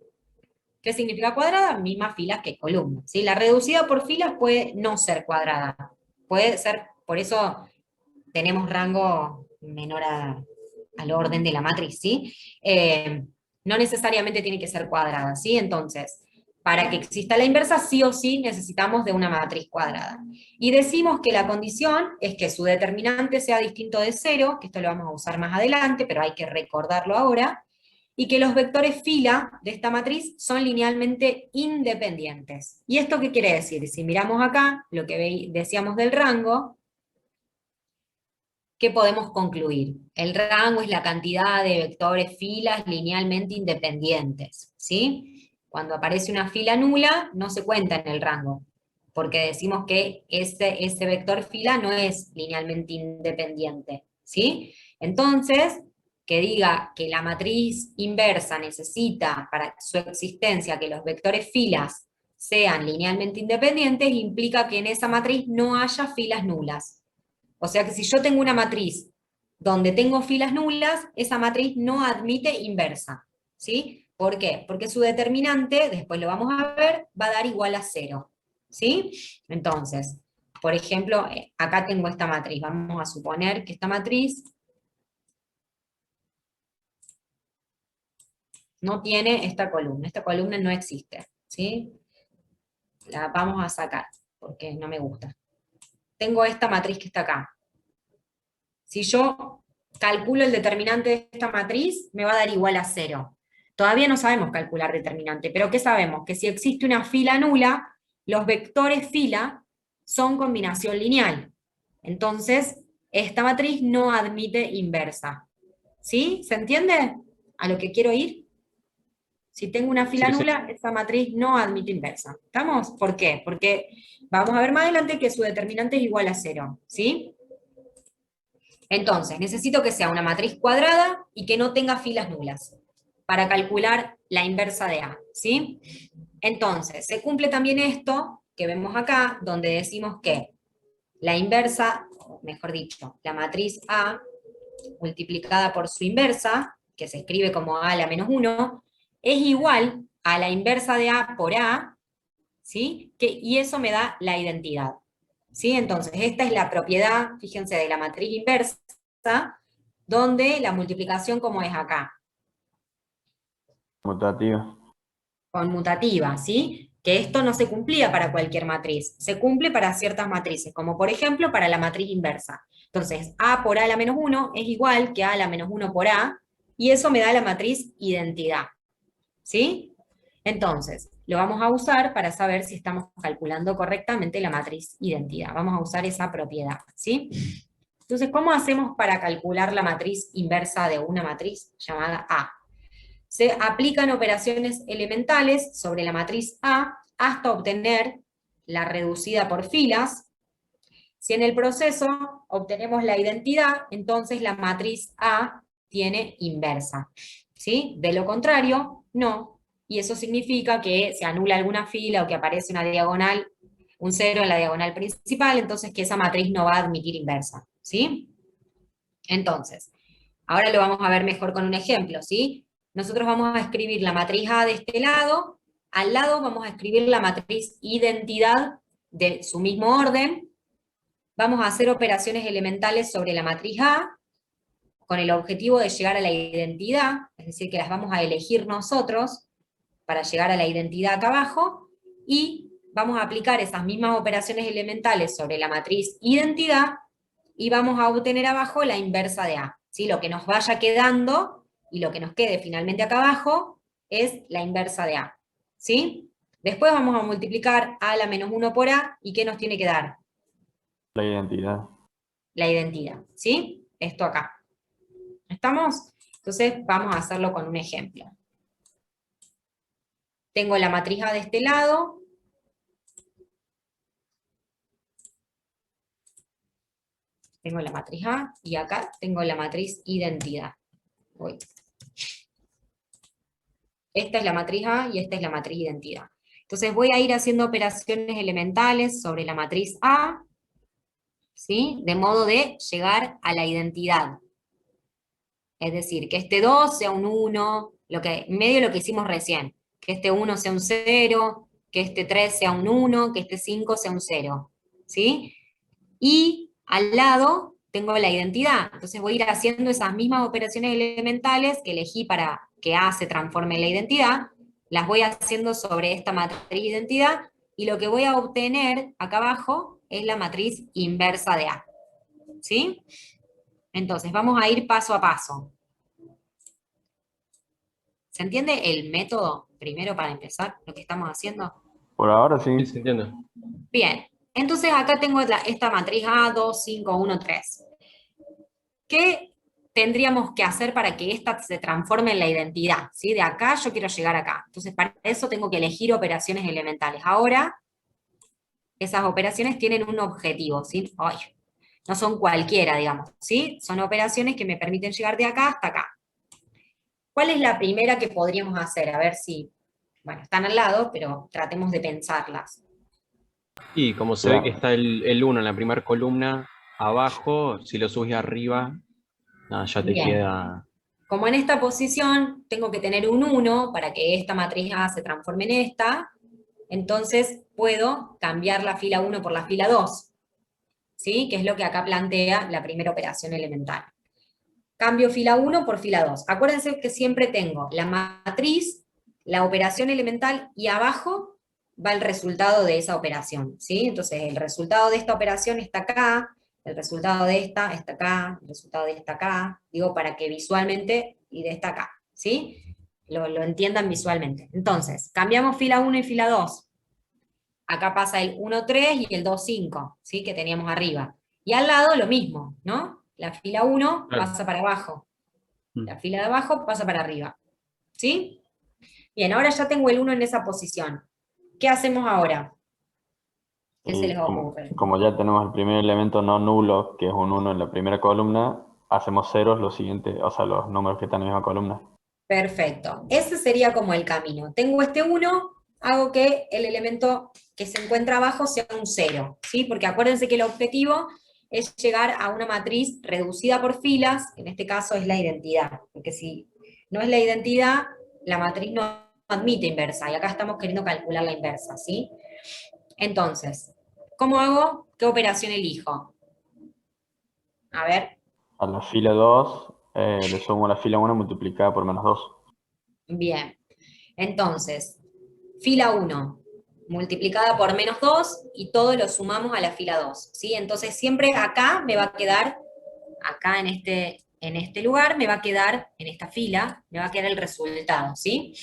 ¿Qué significa cuadrada? Mismas filas que columnas, ¿sí? La reducida por filas puede no ser cuadrada, puede ser, por eso tenemos rango menor al orden de la matriz, ¿sí? No necesariamente tiene que ser cuadrada, ¿sí? Entonces, para que exista la inversa, sí o sí necesitamos de una matriz cuadrada. Y decimos que la condición es que su determinante sea distinto de 0, que esto lo vamos a usar más adelante, pero hay que recordarlo ahora, y que los vectores fila de esta matriz son linealmente independientes. ¿Y esto qué quiere decir? Si miramos acá, lo que decíamos del rango, ¿qué podemos concluir? El rango es la cantidad de vectores filas linealmente independientes, ¿sí? Cuando aparece una fila nula, no se cuenta en el rango, porque decimos que ese vector fila no es linealmente independiente, ¿sí? Entonces, que diga que la matriz inversa necesita para su existencia que los vectores filas sean linealmente independientes, implica que en esa matriz no haya filas nulas. O sea que si yo tengo una matriz donde tengo filas nulas, esa matriz no admite inversa, ¿sí? ¿Por qué? Porque su determinante, después lo vamos a ver, va a dar igual a 0, ¿sí? Entonces, por ejemplo, acá tengo esta matriz, vamos a suponer que esta matriz no tiene esta columna no existe, ¿sí? La vamos a sacar, porque no me gusta. Tengo esta matriz que está acá. Si yo calculo el determinante de esta matriz, me va a dar igual a 0. Todavía no sabemos calcular determinante, pero ¿qué sabemos? Que si existe una fila nula, los vectores fila son combinación lineal. Entonces, esta matriz no admite inversa. ¿Sí? ¿Se entiende a lo que quiero ir? Si tengo una fila Sí, sí. nula, esta matriz no admite inversa. ¿Estamos? ¿Por qué? Porque vamos a ver más adelante que su determinante es igual a 0. ¿Sí? Entonces, necesito que sea una matriz cuadrada y que no tenga filas nulas para calcular la inversa de A, ¿sí? Entonces, se cumple también esto que vemos acá, donde decimos que la inversa, o mejor dicho, la matriz A multiplicada por su inversa, que se escribe como A a la menos 1, es igual a la inversa de A por A, ¿sí? Y eso me da la identidad. ¿Sí? Entonces, esta es la propiedad, fíjense, de la matriz inversa, donde la multiplicación, como es acá, Mutativa. conmutativa, ¿sí? Que esto no se cumplía para cualquier matriz, se cumple para ciertas matrices, como por ejemplo para la matriz inversa. Entonces, A por A a la menos 1 es igual que A a la menos 1 por A, y eso me da la matriz identidad. ¿Sí? Entonces, lo vamos a usar para saber si estamos calculando correctamente la matriz identidad. Vamos a usar esa propiedad, ¿sí? Entonces, ¿cómo hacemos para calcular la matriz inversa de una matriz llamada A? Se aplican operaciones elementales sobre la matriz A hasta obtener la reducida por filas. Si en el proceso obtenemos la identidad, entonces la matriz A tiene inversa, ¿sí? De lo contrario, no. Y eso significa que se anula alguna fila o que aparece una diagonal, un 0 en la diagonal principal, entonces que esa matriz no va a admitir inversa, ¿sí? Entonces, ahora lo vamos a ver mejor con un ejemplo, ¿sí? Nosotros vamos a escribir la matriz A de este lado, al lado vamos a escribir la matriz identidad de su mismo orden, vamos a hacer operaciones elementales sobre la matriz A, con el objetivo de llegar a la identidad, es decir, que las vamos a elegir nosotros, para llegar a la identidad acá abajo, y vamos a aplicar esas mismas operaciones elementales sobre la matriz identidad, y vamos a obtener abajo la inversa de A, ¿sí? Lo que nos vaya quedando, y lo que nos quede finalmente acá abajo, es la inversa de A, ¿sí? Después vamos a multiplicar A a la menos 1 por A, ¿y qué nos tiene que dar? La identidad. La identidad, ¿sí? Esto acá. ¿Estamos? Entonces vamos a hacerlo con un ejemplo. Tengo la matriz A de este lado. Tengo la matriz A y acá tengo la matriz identidad. Uy. Esta es la matriz A y esta es la matriz identidad. Entonces voy a ir haciendo operaciones elementales sobre la matriz A, ¿sí? De modo de llegar a la identidad. Es decir, que este 2 sea un 1, medio lo que hicimos recién, que este 1 sea un 0, que este 3 sea un 1, que este 5 sea un 0, ¿sí? Y al lado tengo la identidad, entonces voy a ir haciendo esas mismas operaciones elementales que elegí para que A se transforme en la identidad, las voy haciendo sobre esta matriz identidad, y lo que voy a obtener acá abajo es la matriz inversa de A, ¿sí? Entonces, vamos a ir paso a paso. ¿Se entiende el método, primero para empezar, lo que estamos haciendo? Por ahora sí. Sí, se entiende. Bien, entonces acá tengo esta matriz A, 2, 5, 1, 3. ¿Qué tendríamos que hacer para que esta se transforme en la identidad? ¿Sí? De acá yo quiero llegar acá. Entonces, para eso tengo que elegir operaciones elementales. Ahora, esas operaciones tienen un objetivo, ¿sí? Ay, no son cualquiera, digamos, ¿sí? Son operaciones que me permiten llegar de acá hasta acá. ¿Cuál es la primera que podríamos hacer? A ver si, bueno, están al lado, pero tratemos de pensarlas. Y como se ve que está el 1 en la primera columna, abajo, si lo subes arriba, nada, ya te Bien. queda... Como en esta posición tengo que tener un 1 para que esta matriz A se transforme en esta, entonces puedo cambiar la fila 1 por la fila 2, ¿sí? Que es lo que acá plantea la primera operación elemental. Cambio fila 1 por fila 2. Acuérdense que siempre tengo la matriz, la operación elemental, y abajo va el resultado de esa operación, ¿sí? Entonces el resultado de esta operación está acá, el resultado de esta está acá, el resultado de esta acá, digo para que visualmente, y de esta acá, ¿sí? Lo entiendan visualmente. Entonces, cambiamos fila 1 y fila 2. Acá pasa el 1, 3 y el 2, 5, ¿sí? Que teníamos arriba. Y al lado lo mismo, ¿no? La fila 1 pasa para abajo, la fila de abajo pasa para arriba, ¿sí? Bien, ahora ya tengo el 1 en esa posición. ¿Qué hacemos ahora? ¿Qué se les ocurre? Como ya tenemos el primer elemento no nulo, que es un 1 en la primera columna, hacemos ceros los siguientes, o sea, los números que están en la misma columna. Perfecto. Ese sería como el camino. Tengo este 1, hago que el elemento que se encuentra abajo sea un 0, ¿sí? Porque acuérdense que el objetivo es llegar a una matriz reducida por filas, en este caso es la identidad, porque si no es la identidad, la matriz no admite inversa, y acá estamos queriendo calcular la inversa, ¿sí? Entonces, ¿cómo hago? ¿Qué operación elijo? A ver. A la fila 2 le sumo la fila 1 multiplicada por menos 2. Bien. Entonces, fila 1 multiplicada por menos 2, y todo lo sumamos a la fila 2, ¿sí? Entonces siempre acá me va a quedar, acá en este lugar me va a quedar, en esta fila, me va a quedar el resultado, ¿sí?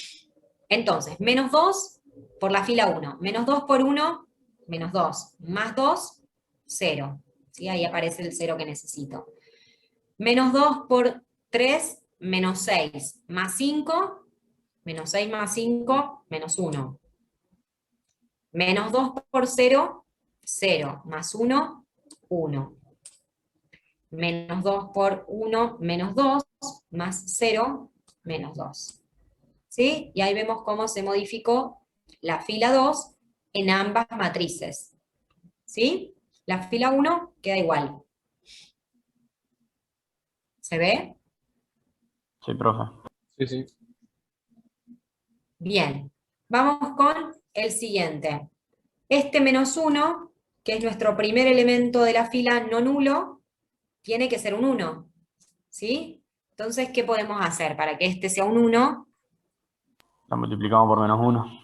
Entonces, menos 2 por la fila 1, menos 2 por 1, menos 2, más 2, 0, ¿sí? Ahí aparece el 0 que necesito. Menos 2 por 3, menos 6, más 5, menos 6 más 5, menos 1. Menos 2 por 0, 0, más 1, 1. Menos 2 por 1, menos 2, más 0, menos 2. ¿Sí? Y ahí vemos cómo se modificó la fila 2 en ambas matrices. ¿Sí? La fila 1 queda igual. ¿Se ve? Sí, profe. Sí, sí. Bien. Vamos con el siguiente. Este menos 1, que es nuestro primer elemento de la fila no nulo, tiene que ser un 1. ¿Sí? Entonces, ¿qué podemos hacer para que este sea un 1? La multiplicamos por menos 1.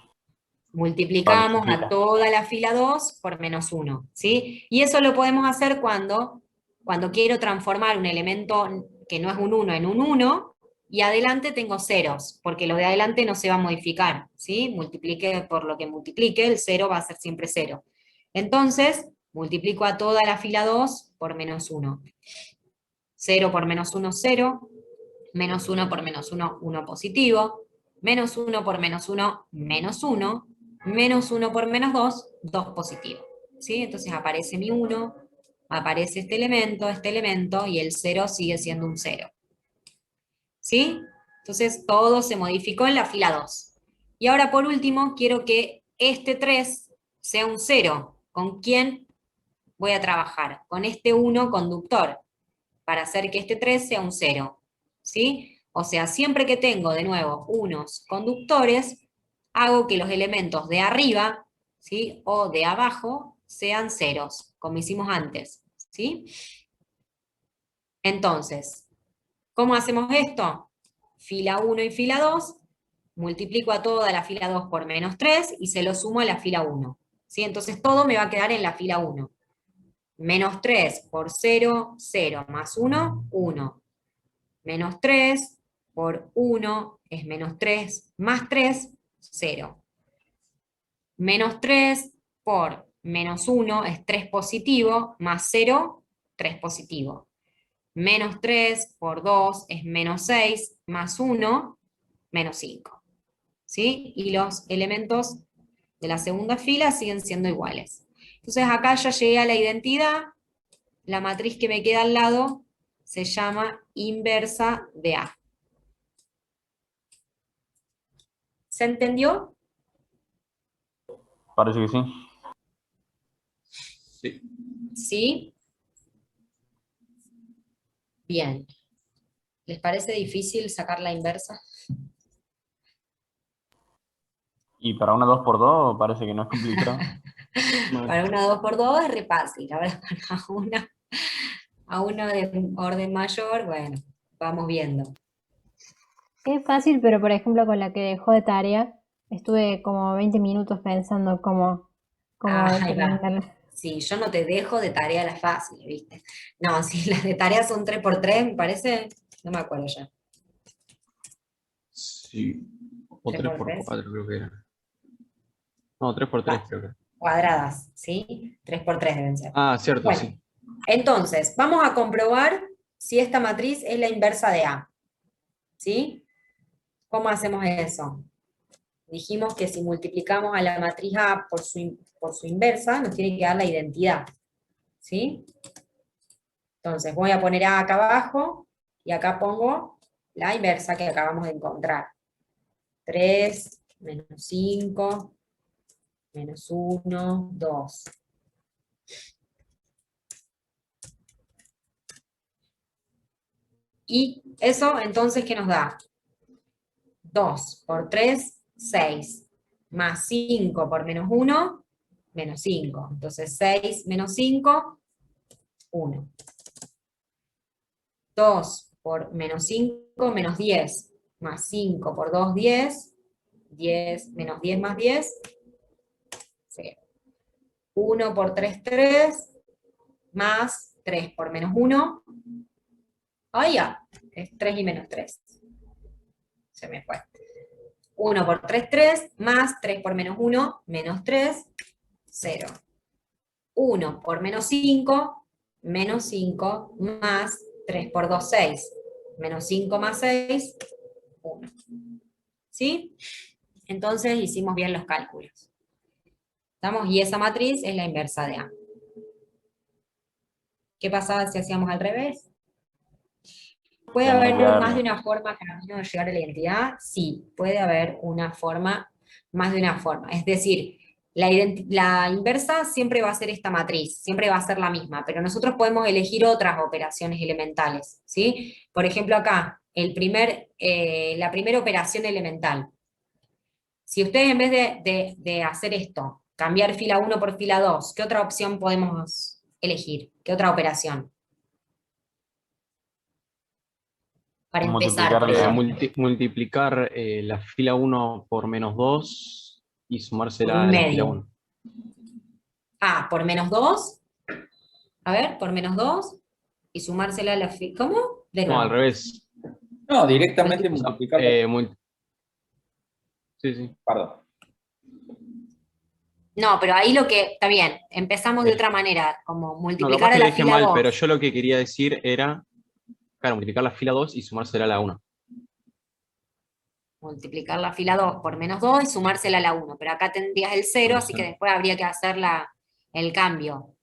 Multiplicamos a toda la fila 2 por menos 1, ¿sí? Y eso lo podemos hacer cuando quiero transformar un elemento que no es un 1 en un 1, y adelante tengo ceros, porque lo de adelante no se va a modificar, ¿sí? Multiplique por lo que multiplique, el 0 va a ser siempre 0. Entonces, multiplico a toda la fila 2 por menos 1. 0 por menos 1, 0. Menos 1 por menos 1, 1 positivo. Menos 1 por menos 1, menos 1. Menos 1 por menos 2, 2 positivo. ¿Sí? Entonces aparece mi 1, aparece este elemento, y el 0 sigue siendo un 0. ¿Sí? Entonces todo se modificó en la fila 2. Y ahora por último, quiero que este 3 sea un 0. ¿Con quién voy a trabajar? Con este 1 conductor, para hacer que este 3 sea un 0. ¿sí? O sea, siempre que tengo de nuevo unos conductores, hago que los elementos de arriba, ¿sí? O de abajo sean ceros, como hicimos antes, ¿sí? Entonces, ¿cómo hacemos esto? Fila 1 y fila 2, multiplico a toda la fila 2 por -3 y se lo sumo a la fila 1. ¿Sí? Entonces todo me va a quedar en la fila 1. -3 por 0, 0, más 1, 1. -3 por 1 es -3, más 3, 0. -3 por -1 es 3 positivo, más 0, 3 positivo. -3 por 2 es -6, más 1, -5. ¿Sí? Y los elementos de la segunda fila siguen siendo iguales. Entonces acá ya llegué a la identidad, la matriz que me queda al lado se llama inversa de A. ¿Se entendió? Parece que sí. Sí. ¿Sí? Bien. ¿Les parece difícil sacar la inversa? Y para una 2x2 parece que no es complicado. Para una 2x2 es re fácil. Ahora para una de orden mayor, bueno, vamos viendo. Es fácil, pero por ejemplo con la que dejó de tarea, estuve como 20 minutos pensando cómo Ahí va. terminarla. Sí, yo no te dejo de tarea las fáciles, ¿viste? No, si las de tareas son 3x3, me parece, no me acuerdo ya. Sí. O 3x3. 3x4 creo que era. No, 3x3 creo que era. Cuadradas, ¿sí? 3x3 deben ser. Ah, cierto, Bueno, sí. entonces, vamos a comprobar si esta matriz es la inversa de A. ¿Sí? ¿Cómo hacemos eso? Dijimos que si multiplicamos a la matriz A por su inversa, nos tiene que dar la identidad. ¿Sí? Entonces voy a poner A acá abajo, y acá pongo la inversa que acabamos de encontrar. 3, menos 5, menos 1, 2. Y eso entonces, ¿qué nos da? 2 por 3, 6, más 5 por menos 1, menos 5. Entonces 6 menos 5, 1. 2 por menos 5, menos 10, más 5 por 2, 10, 10 menos 10 más 10, 0. 1 por 3, 3, más 3 por menos 1, ahí ya, es 3 y menos 3. Se me fue. 1 por 3, 3, más 3 por menos 1, menos 3, 0. 1 por menos 5, menos 5, más 3 por 2, 6. Menos 5 más 6, 1. ¿Sí? Entonces hicimos bien los cálculos. ¿Estamos? Y esa matriz es la inversa de A. ¿Qué pasaba si hacíamos al revés? ¿Puede haber más de una forma camino de llegar a la identidad? Sí, puede haber una forma, más de una forma. Es decir, la inversa siempre va a ser esta matriz, siempre va a ser la misma, pero nosotros podemos elegir otras operaciones elementales, ¿sí? Por ejemplo acá, la primera operación elemental. Si ustedes en vez de hacer esto, cambiar fila 1 por fila 2, ¿qué otra opción podemos elegir? ¿Qué otra operación? Para empezar, por ejemplo. Multiplicar la fila 1 por menos 2 y sumársela a la fila 1. Ah, por menos 2. A ver, por menos 2 y sumársela a la fila. ¿Cómo? De nuevo. No, al revés. No, directamente multiplicar. Sí, sí. Perdón. No, pero ahí está bien, empezamos de otra manera, como No, multiplicar capaz a que le la dije fila mal, 2. pero yo lo que quería decir era, claro, multiplicar la fila 2 y sumársela a la 1. Multiplicar la fila 2 por menos 2 y sumársela a la 1, pero acá tendrías el 0, así que después habría que hacer el cambio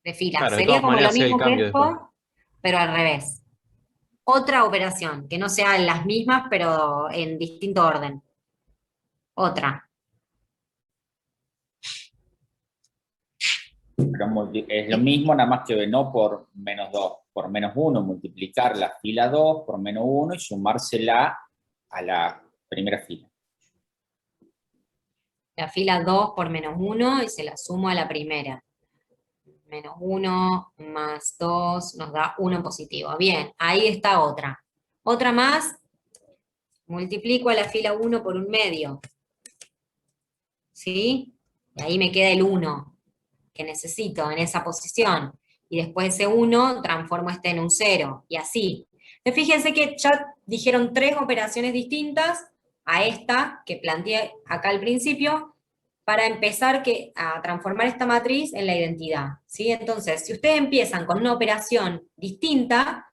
de fila. Claro, de Sería todas como lo maneras, el mismo que cambio esto, después. pero al revés. Otra operación, que no sean las mismas, pero en distinto orden. Otra. Pero es lo mismo, nada más que no por menos 2, por menos 1, multiplicar la fila 2 por menos 1 y sumársela a la primera fila. La fila 2 por menos 1 y se la sumo a la primera. Menos 1 más 2 nos da 1 positivo. Bien, ahí está otra. Otra más, multiplico a la fila 1 por 1/2. ¿Sí? Y ahí me queda el 1 que necesito en esa posición. Y después ese 1 transformo este en un 0. Y así. Entonces, fíjense que ya dijeron 3 operaciones distintas a esta que planteé acá al principio, para empezar a transformar esta matriz en la identidad, ¿sí? Entonces, si ustedes empiezan con una operación distinta,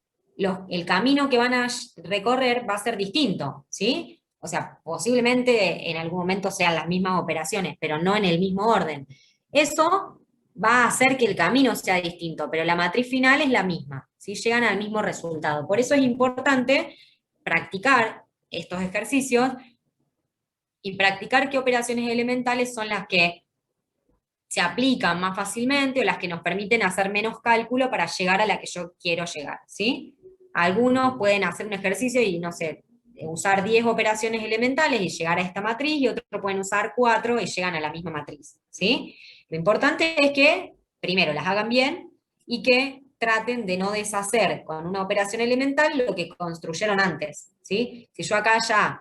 el camino que van a recorrer va a ser distinto, ¿sí? O sea, posiblemente en algún momento sean las mismas operaciones, pero no en el mismo orden. Eso va a hacer que el camino sea distinto, pero la matriz final es la misma, ¿sí? Llegan al mismo resultado. Por eso es importante practicar estos ejercicios y practicar qué operaciones elementales son las que se aplican más fácilmente o las que nos permiten hacer menos cálculo para llegar a la que yo quiero llegar, ¿sí? Algunos pueden hacer un ejercicio y, no sé, usar 10 operaciones elementales y llegar a esta matriz, y otros pueden usar 4 y llegan a la misma matriz, ¿sí? Lo importante es que, primero, las hagan bien y que traten de no deshacer con una operación elemental lo que construyeron antes, ¿sí? Si yo acá ya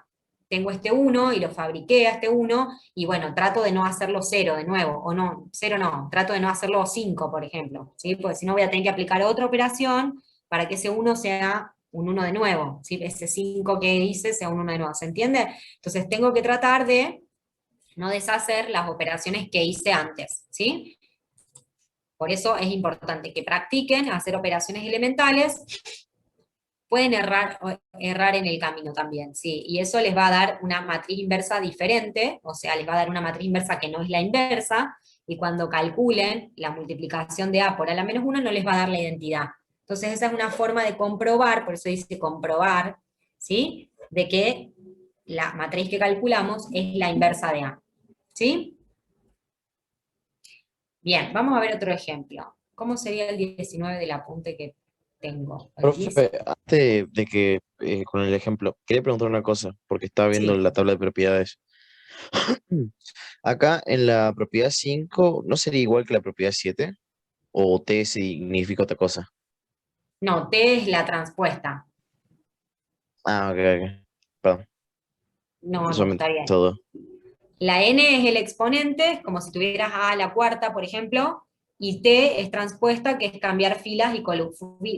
tengo este 1 y lo fabriqué a este 1, y bueno, trato de no hacerlo 0 de nuevo, o no, 0 no, trato de no hacerlo 5, por ejemplo, ¿sí? Porque si no voy a tener que aplicar otra operación para que ese 1 sea un 1 de nuevo, ¿sí? Ese 5 que hice sea un 1 de nuevo, ¿se entiende? Entonces tengo que tratar de no deshacer las operaciones que hice antes, ¿sí? Por eso es importante que practiquen hacer operaciones elementales. Pueden errar en el camino también, sí, y eso les va a dar una matriz inversa diferente, o sea, les va a dar una matriz inversa que no es la inversa, y cuando calculen la multiplicación de A por A la menos 1 no les va a dar la identidad. Entonces esa es una forma de comprobar, por eso dice comprobar, ¿sí? De que la matriz que calculamos es la inversa de A, ¿sí? Bien, vamos a ver otro ejemplo. ¿Cómo sería el 19 del apunte que tengo? Profe, antes de que con el ejemplo, quería preguntar una cosa, porque estaba viendo Sí. la tabla de propiedades. Acá en la propiedad 5, ¿no sería igual que la propiedad 7? ¿O T significa otra cosa? No, T es la transpuesta. Ah, ok, ok. Perdón, No, eso está bien. todo. La N es el exponente, es como si tuvieras A a la cuarta, por ejemplo, y T es transpuesta, que es cambiar filas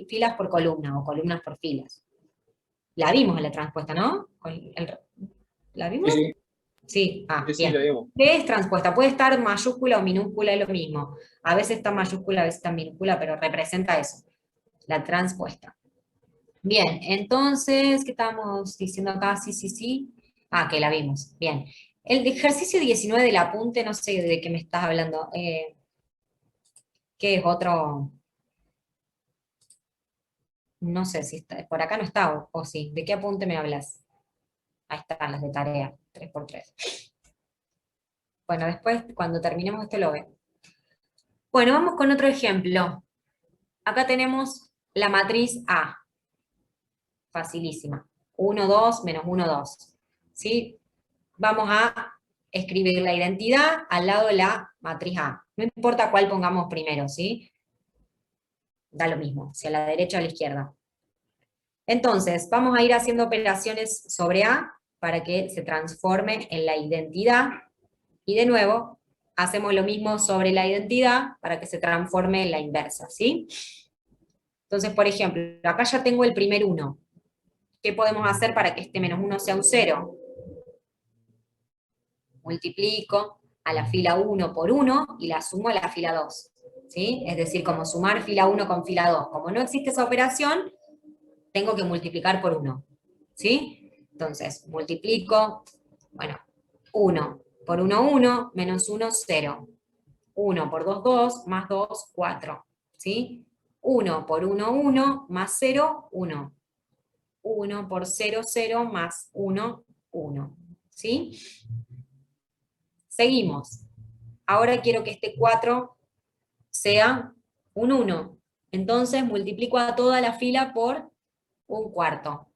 filas por columna, o columnas por filas. La vimos en la transpuesta, ¿no? ¿La vimos? Sí. Sí, Sí, bien. lo digo. T es transpuesta, puede estar mayúscula o minúscula, es lo mismo. A veces está mayúscula, a veces está minúscula, pero representa eso, la transpuesta. Bien, entonces, ¿qué estábamos diciendo acá? Sí. Ah, que la vimos. Bien. El ejercicio 19 del apunte, no sé de qué me estás hablando. ¿Qué es otro? No sé si está, por acá no está, o sí. ¿De qué apunte me hablas? Ahí están las de tarea, 3×3. Bueno, después, cuando terminemos esto lo veo. Bueno, vamos con otro ejemplo. Acá tenemos la matriz A. Facilísima. 1, 2, menos 1, 2. ¿Sí? Vamos a escribir la identidad al lado de la matriz A. No importa cuál pongamos primero, ¿sí? Da lo mismo, si a la derecha o a la izquierda. Entonces, vamos a ir haciendo operaciones sobre A para que se transforme en la identidad. Y de nuevo, hacemos lo mismo sobre la identidad para que se transforme en la inversa, ¿sí? Entonces, por ejemplo, acá ya tengo el primer 1. ¿Qué podemos hacer para que este menos 1 sea un 0? Multiplico a la fila 1 por 1 y la sumo a la fila 2. ¿Sí? Es decir, como sumar fila 1 con fila 2. Como no existe esa operación, tengo que multiplicar por 1. ¿Sí? Entonces, multiplico, bueno, 1 por 1, 1, menos 1, 0. 1 por 2, 2, más 2, 4. ¿Sí? 1 por 1, 1, más 0, 1. 1 por 0, 0, más 1, 1. ¿Sí? Seguimos. Ahora quiero que este 4 sea un 1. Entonces multiplico a toda la fila por un cuarto.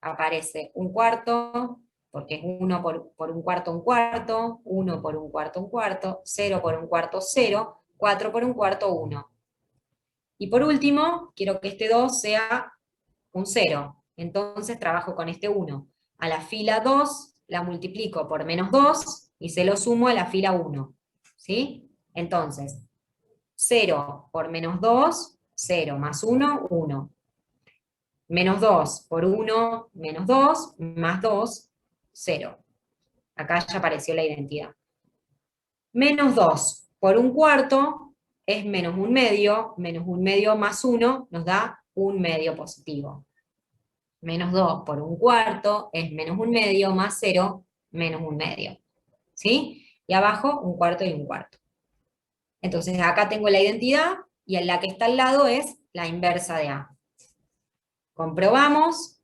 Aparece un cuarto, porque es 1 por un cuarto, 1 por un cuarto, 0 por un cuarto, 0, 4 por un cuarto, 1. Y por último, quiero que este 2 sea un 0. Entonces trabajo con este 1. A la fila 2 la multiplico por menos 2 y se lo sumo a la fila 1. ¿Sí? Entonces, 0 por menos 2, 0, más 1, 1. Menos 2 por 1, menos 2, más 2, 0. Acá ya apareció la identidad. Menos 2 por un cuarto es menos un medio más 1 nos da un medio positivo. Menos 2 por un cuarto es menos un medio más 0, menos un medio. ¿Sí? Y abajo un cuarto y un cuarto. Entonces acá tengo la identidad y en la que está al lado es la inversa de A. Comprobamos,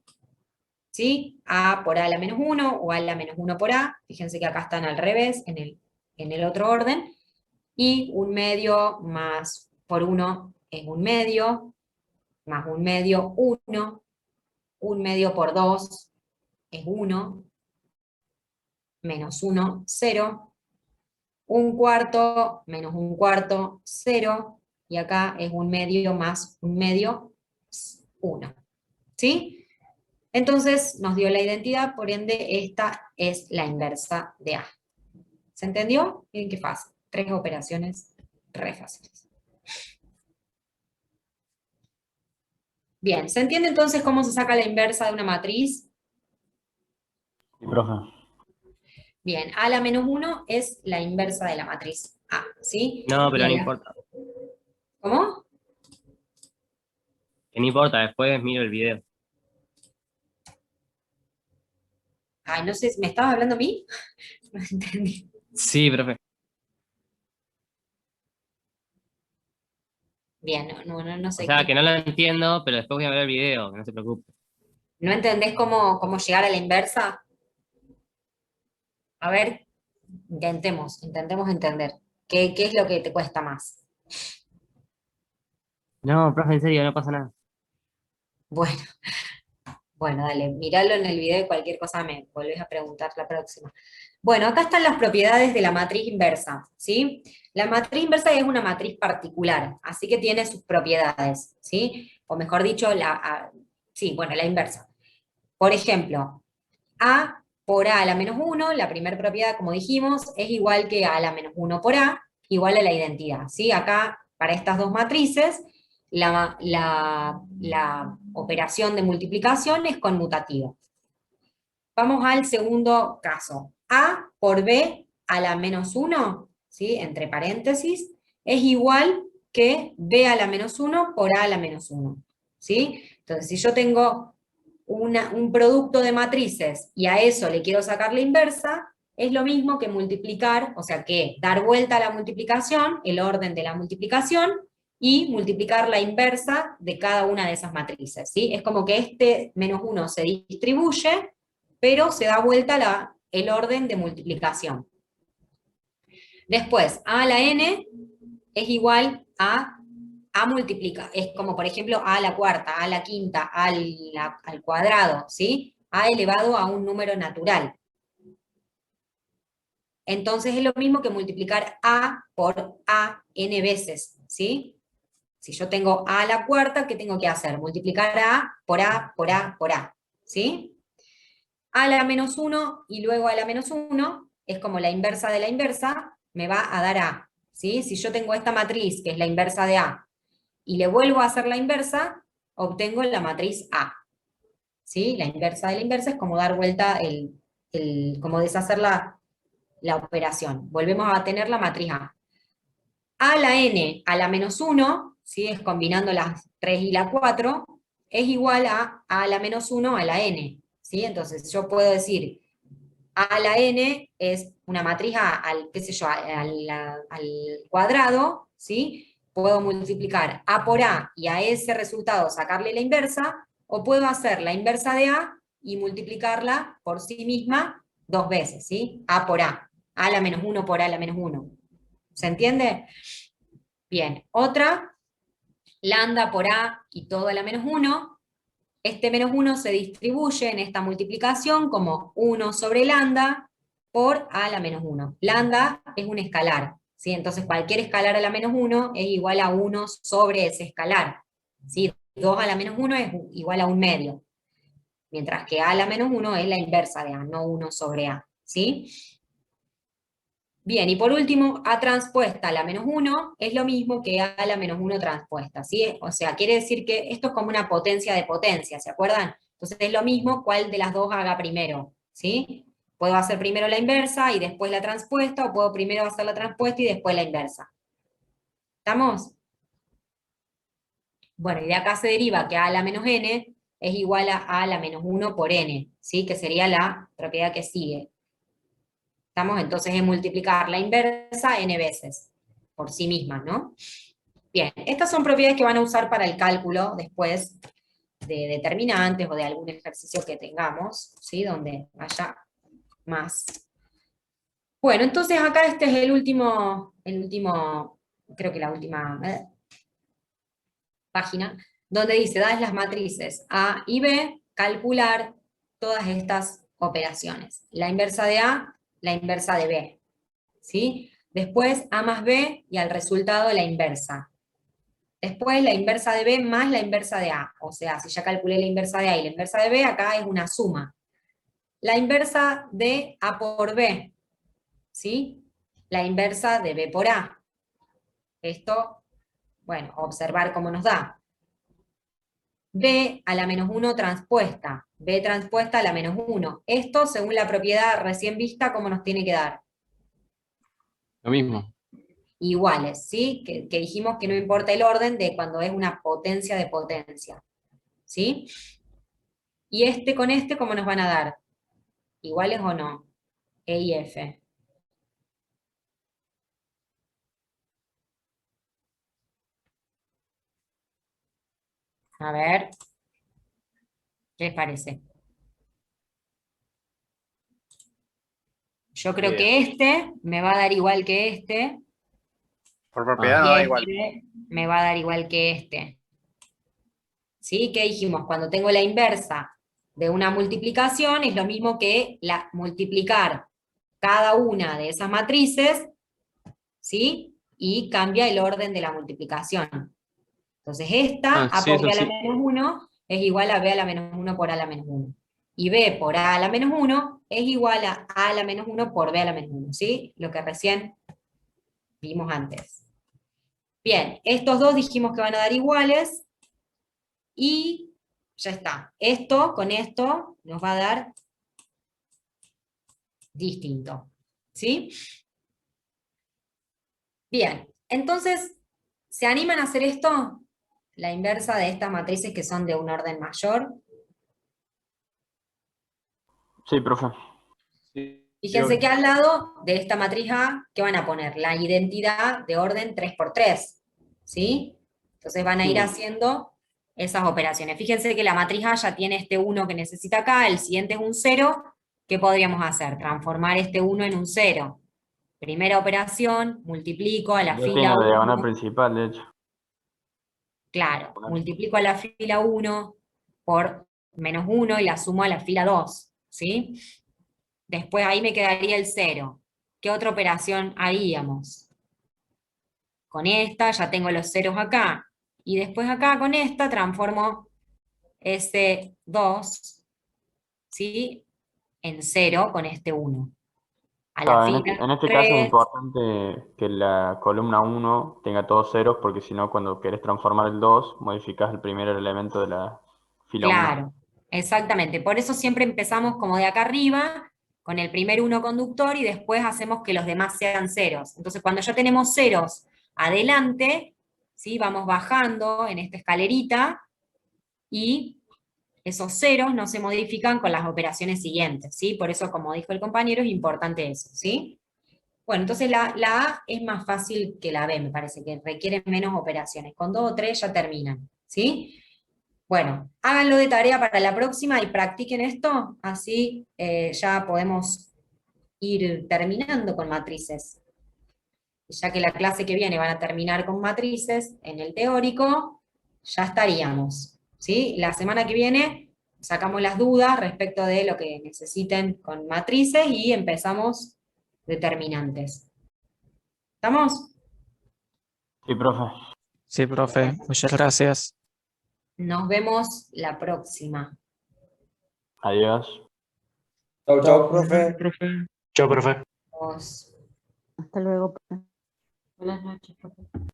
¿sí? A por A a la menos 1 o A a la menos 1 por A. Fíjense que acá están al revés, en el otro orden. Y un medio más por 1 es un medio, más un medio, 1. Un medio por 2 es 1, menos 1, 0. Un cuarto menos un cuarto, 0. Y acá es un medio más un medio, 1. ¿Sí? Entonces nos dio la identidad, por ende esta es la inversa de A. ¿Se entendió? Miren qué fácil. 3 operaciones re fáciles. Bien, ¿se entiende entonces cómo se saca la inversa de una matriz? Sí, profe. Bien, A a la menos 1 es la inversa de la matriz A, ¿sí? No, pero no Bien. importa. ¿Cómo? Que no importa, después miro el video. Ay, no sé, ¿me estabas hablando a mí? No entendí. Sí, profe. Bien, no O sé sea, qué. que no lo entiendo, pero después voy a ver el video, que no se preocupe. ¿No entendés cómo llegar a la inversa? A ver, intentemos entender. ¿Qué es lo que te cuesta más? No, profe, en serio, no pasa nada. Bueno, bueno, dale, míralo en el video y cualquier cosa me volvés a preguntar la próxima. Bueno, acá están las propiedades de la matriz inversa, ¿sí? La matriz inversa es una matriz particular, así que tiene sus propiedades, ¿sí? O mejor dicho, sí, bueno, la inversa. Por ejemplo, A por A a la menos 1, la primera propiedad, como dijimos, es igual que A a la menos 1 por A, igual a la identidad, ¿sí? Acá, para estas dos matrices, la operación de multiplicación es conmutativa. Vamos al segundo caso. A por B a la menos 1, ¿sí? Entre paréntesis, es igual que B a la menos 1 por A a la menos 1, ¿sí? Entonces, si yo tengo un producto de matrices y a eso le quiero sacar la inversa, es lo mismo que multiplicar, o sea que dar vuelta a la multiplicación, el orden de la multiplicación, y multiplicar la inversa de cada una de esas matrices, ¿sí? Es como que este menos 1 se distribuye, pero se da vuelta el orden de multiplicación. Después, a a la n es igual a multiplica, es como por ejemplo a la cuarta, a la quinta, al cuadrado, ¿sí? A elevado a un número natural. Entonces es lo mismo que multiplicar a por a n veces, ¿sí? Si yo tengo a la cuarta, ¿qué tengo que hacer? Multiplicar a por a por a por a, ¿sí? A la menos 1 y luego a la menos 1 es como la inversa de la inversa, me va a dar a, ¿sí? Si yo tengo esta matriz, que es la inversa de a, y le vuelvo a hacer la inversa, obtengo la matriz A. ¿Sí? La inversa de la inversa es como dar vuelta, como deshacer la operación. Volvemos a tener la matriz A. A la n a la menos 1, ¿sí? Es combinando las 3 y la 4, es igual a la menos 1 a la n. ¿Sí? Entonces yo puedo decir, a la n es una matriz A al, qué sé yo, al cuadrado, ¿sí? Puedo multiplicar A por A y a ese resultado sacarle la inversa, o puedo hacer la inversa de A y multiplicarla por sí misma 2 veces, ¿sí? A por A a la menos 1 por A a la menos 1. ¿Se entiende? Bien, otra lambda por A y todo a la menos 1, este menos 1 se distribuye en esta multiplicación como 1 sobre lambda por A a la menos 1. Lambda es un escalar, ¿sí? Entonces cualquier escalar a la menos 1 es igual a 1 sobre ese escalar, ¿sí? 2 a la menos 1 es igual a 1 medio, mientras que A a la menos 1 es la inversa de A, no 1 sobre A, ¿sí? Bien, y por último, A transpuesta a la menos 1 es lo mismo que A a la menos 1 transpuesta, ¿sí? O sea, quiere decir que esto es como una potencia de potencia, ¿se acuerdan? Entonces es lo mismo cuál de las dos haga primero, ¿sí? Puedo hacer primero la inversa y después la transpuesta, o puedo primero hacer la transpuesta y después la inversa. ¿Estamos? Bueno, y de acá se deriva que A a la menos n es igual a la menos 1 por n, ¿sí? Que sería la propiedad que sigue. ¿Estamos? Entonces es multiplicar la inversa n veces, por sí misma, ¿no? Bien, estas son propiedades que van a usar para el cálculo después de determinantes o de algún ejercicio que tengamos, ¿sí? Donde haya más. Bueno, entonces acá este es el último, creo que la última página, donde dice, dadas las matrices A y B, calcular todas estas operaciones. La inversa de A, la inversa de B, ¿sí? Después A más B y al resultado la inversa. Después la inversa de B más la inversa de A. O sea, si ya calculé la inversa de A y la inversa de B, acá es una suma. La inversa de A por B, ¿sí? La inversa de B por A. Esto, bueno, observar cómo nos da. B a la menos 1 transpuesta. B transpuesta a la menos 1. Esto, según la propiedad recién vista, ¿cómo nos tiene que dar? Lo mismo. Iguales, ¿sí? Que dijimos que no importa el orden de cuando es una potencia de potencia, ¿sí? Y este con este, ¿cómo nos van a dar? ¿Iguales o no? E y F. A ver, ¿qué les parece? Yo creo que este me va a dar igual que este. Por propiedad no Y da este igual. me va a dar igual que este. ¿Sí? ¿Qué dijimos? Cuando tengo la inversa de una multiplicación, es lo mismo que multiplicar cada una de esas matrices, ¿sí? Y cambia el orden de la multiplicación. Entonces esta, A sí, por eso B a la sí. menos 1, es igual a B a la menos 1 por A a la menos 1. Y B por A a la menos 1 es igual a A a la menos 1 por B a la menos 1, ¿sí? Lo que recién vimos antes. Bien, estos dos dijimos que van a dar iguales, y ya está. Esto con esto nos va a dar distinto, ¿sí? Bien, entonces, ¿se animan a hacer esto? La inversa de estas matrices que son de un orden mayor. Sí, profe. Fíjense que al lado de esta matriz A, ¿qué van a poner? La identidad de orden 3×3, ¿sí? Entonces van a ir haciendo esas operaciones. Fíjense que la matriz A ya tiene este 1 que necesita acá, el siguiente es un 0, ¿qué podríamos hacer? Transformar este 1 en un 0. Primera operación, multiplico a la Ya tiene fila la diagonal 1. principal, de hecho. Claro, multiplico a la fila 1 por menos 1 y la sumo a la fila 2, ¿sí? Después ahí me quedaría el 0. ¿Qué otra operación haríamos? Con esta ya tengo los ceros acá. Y después acá con esta transformo ese 2, ¿sí? En 0 con este 1. A la Claro, fila en este 3, caso es importante que la columna 1 tenga todos ceros, porque si no, cuando querés transformar el 2, modificás el primer elemento de la fila 1. claro, exactamente. Por eso siempre empezamos como de acá arriba, con el primer 1 conductor, y después hacemos que los demás sean ceros. Entonces cuando ya tenemos ceros adelante, ¿sí? Vamos bajando en esta escalerita, y esos ceros no se modifican con las operaciones siguientes, ¿sí? Por eso, como dijo el compañero, es importante eso, ¿sí? Bueno, entonces la A es más fácil que la B, me parece, que requiere menos operaciones. Con 2 o 3 ya terminan, ¿sí? Bueno, háganlo de tarea para la próxima y practiquen esto, así ya podemos ir terminando con matrices. Ya que la clase que viene van a terminar con matrices en el teórico, ya estaríamos, ¿sí? La semana que viene sacamos las dudas respecto de lo que necesiten con matrices y empezamos determinantes. ¿Estamos? Sí, profe. Sí, profe, muchas gracias. Nos vemos la próxima. Adiós. Chau, chau. Chao, profe. Vos. Hasta luego. Buenas noches, profe.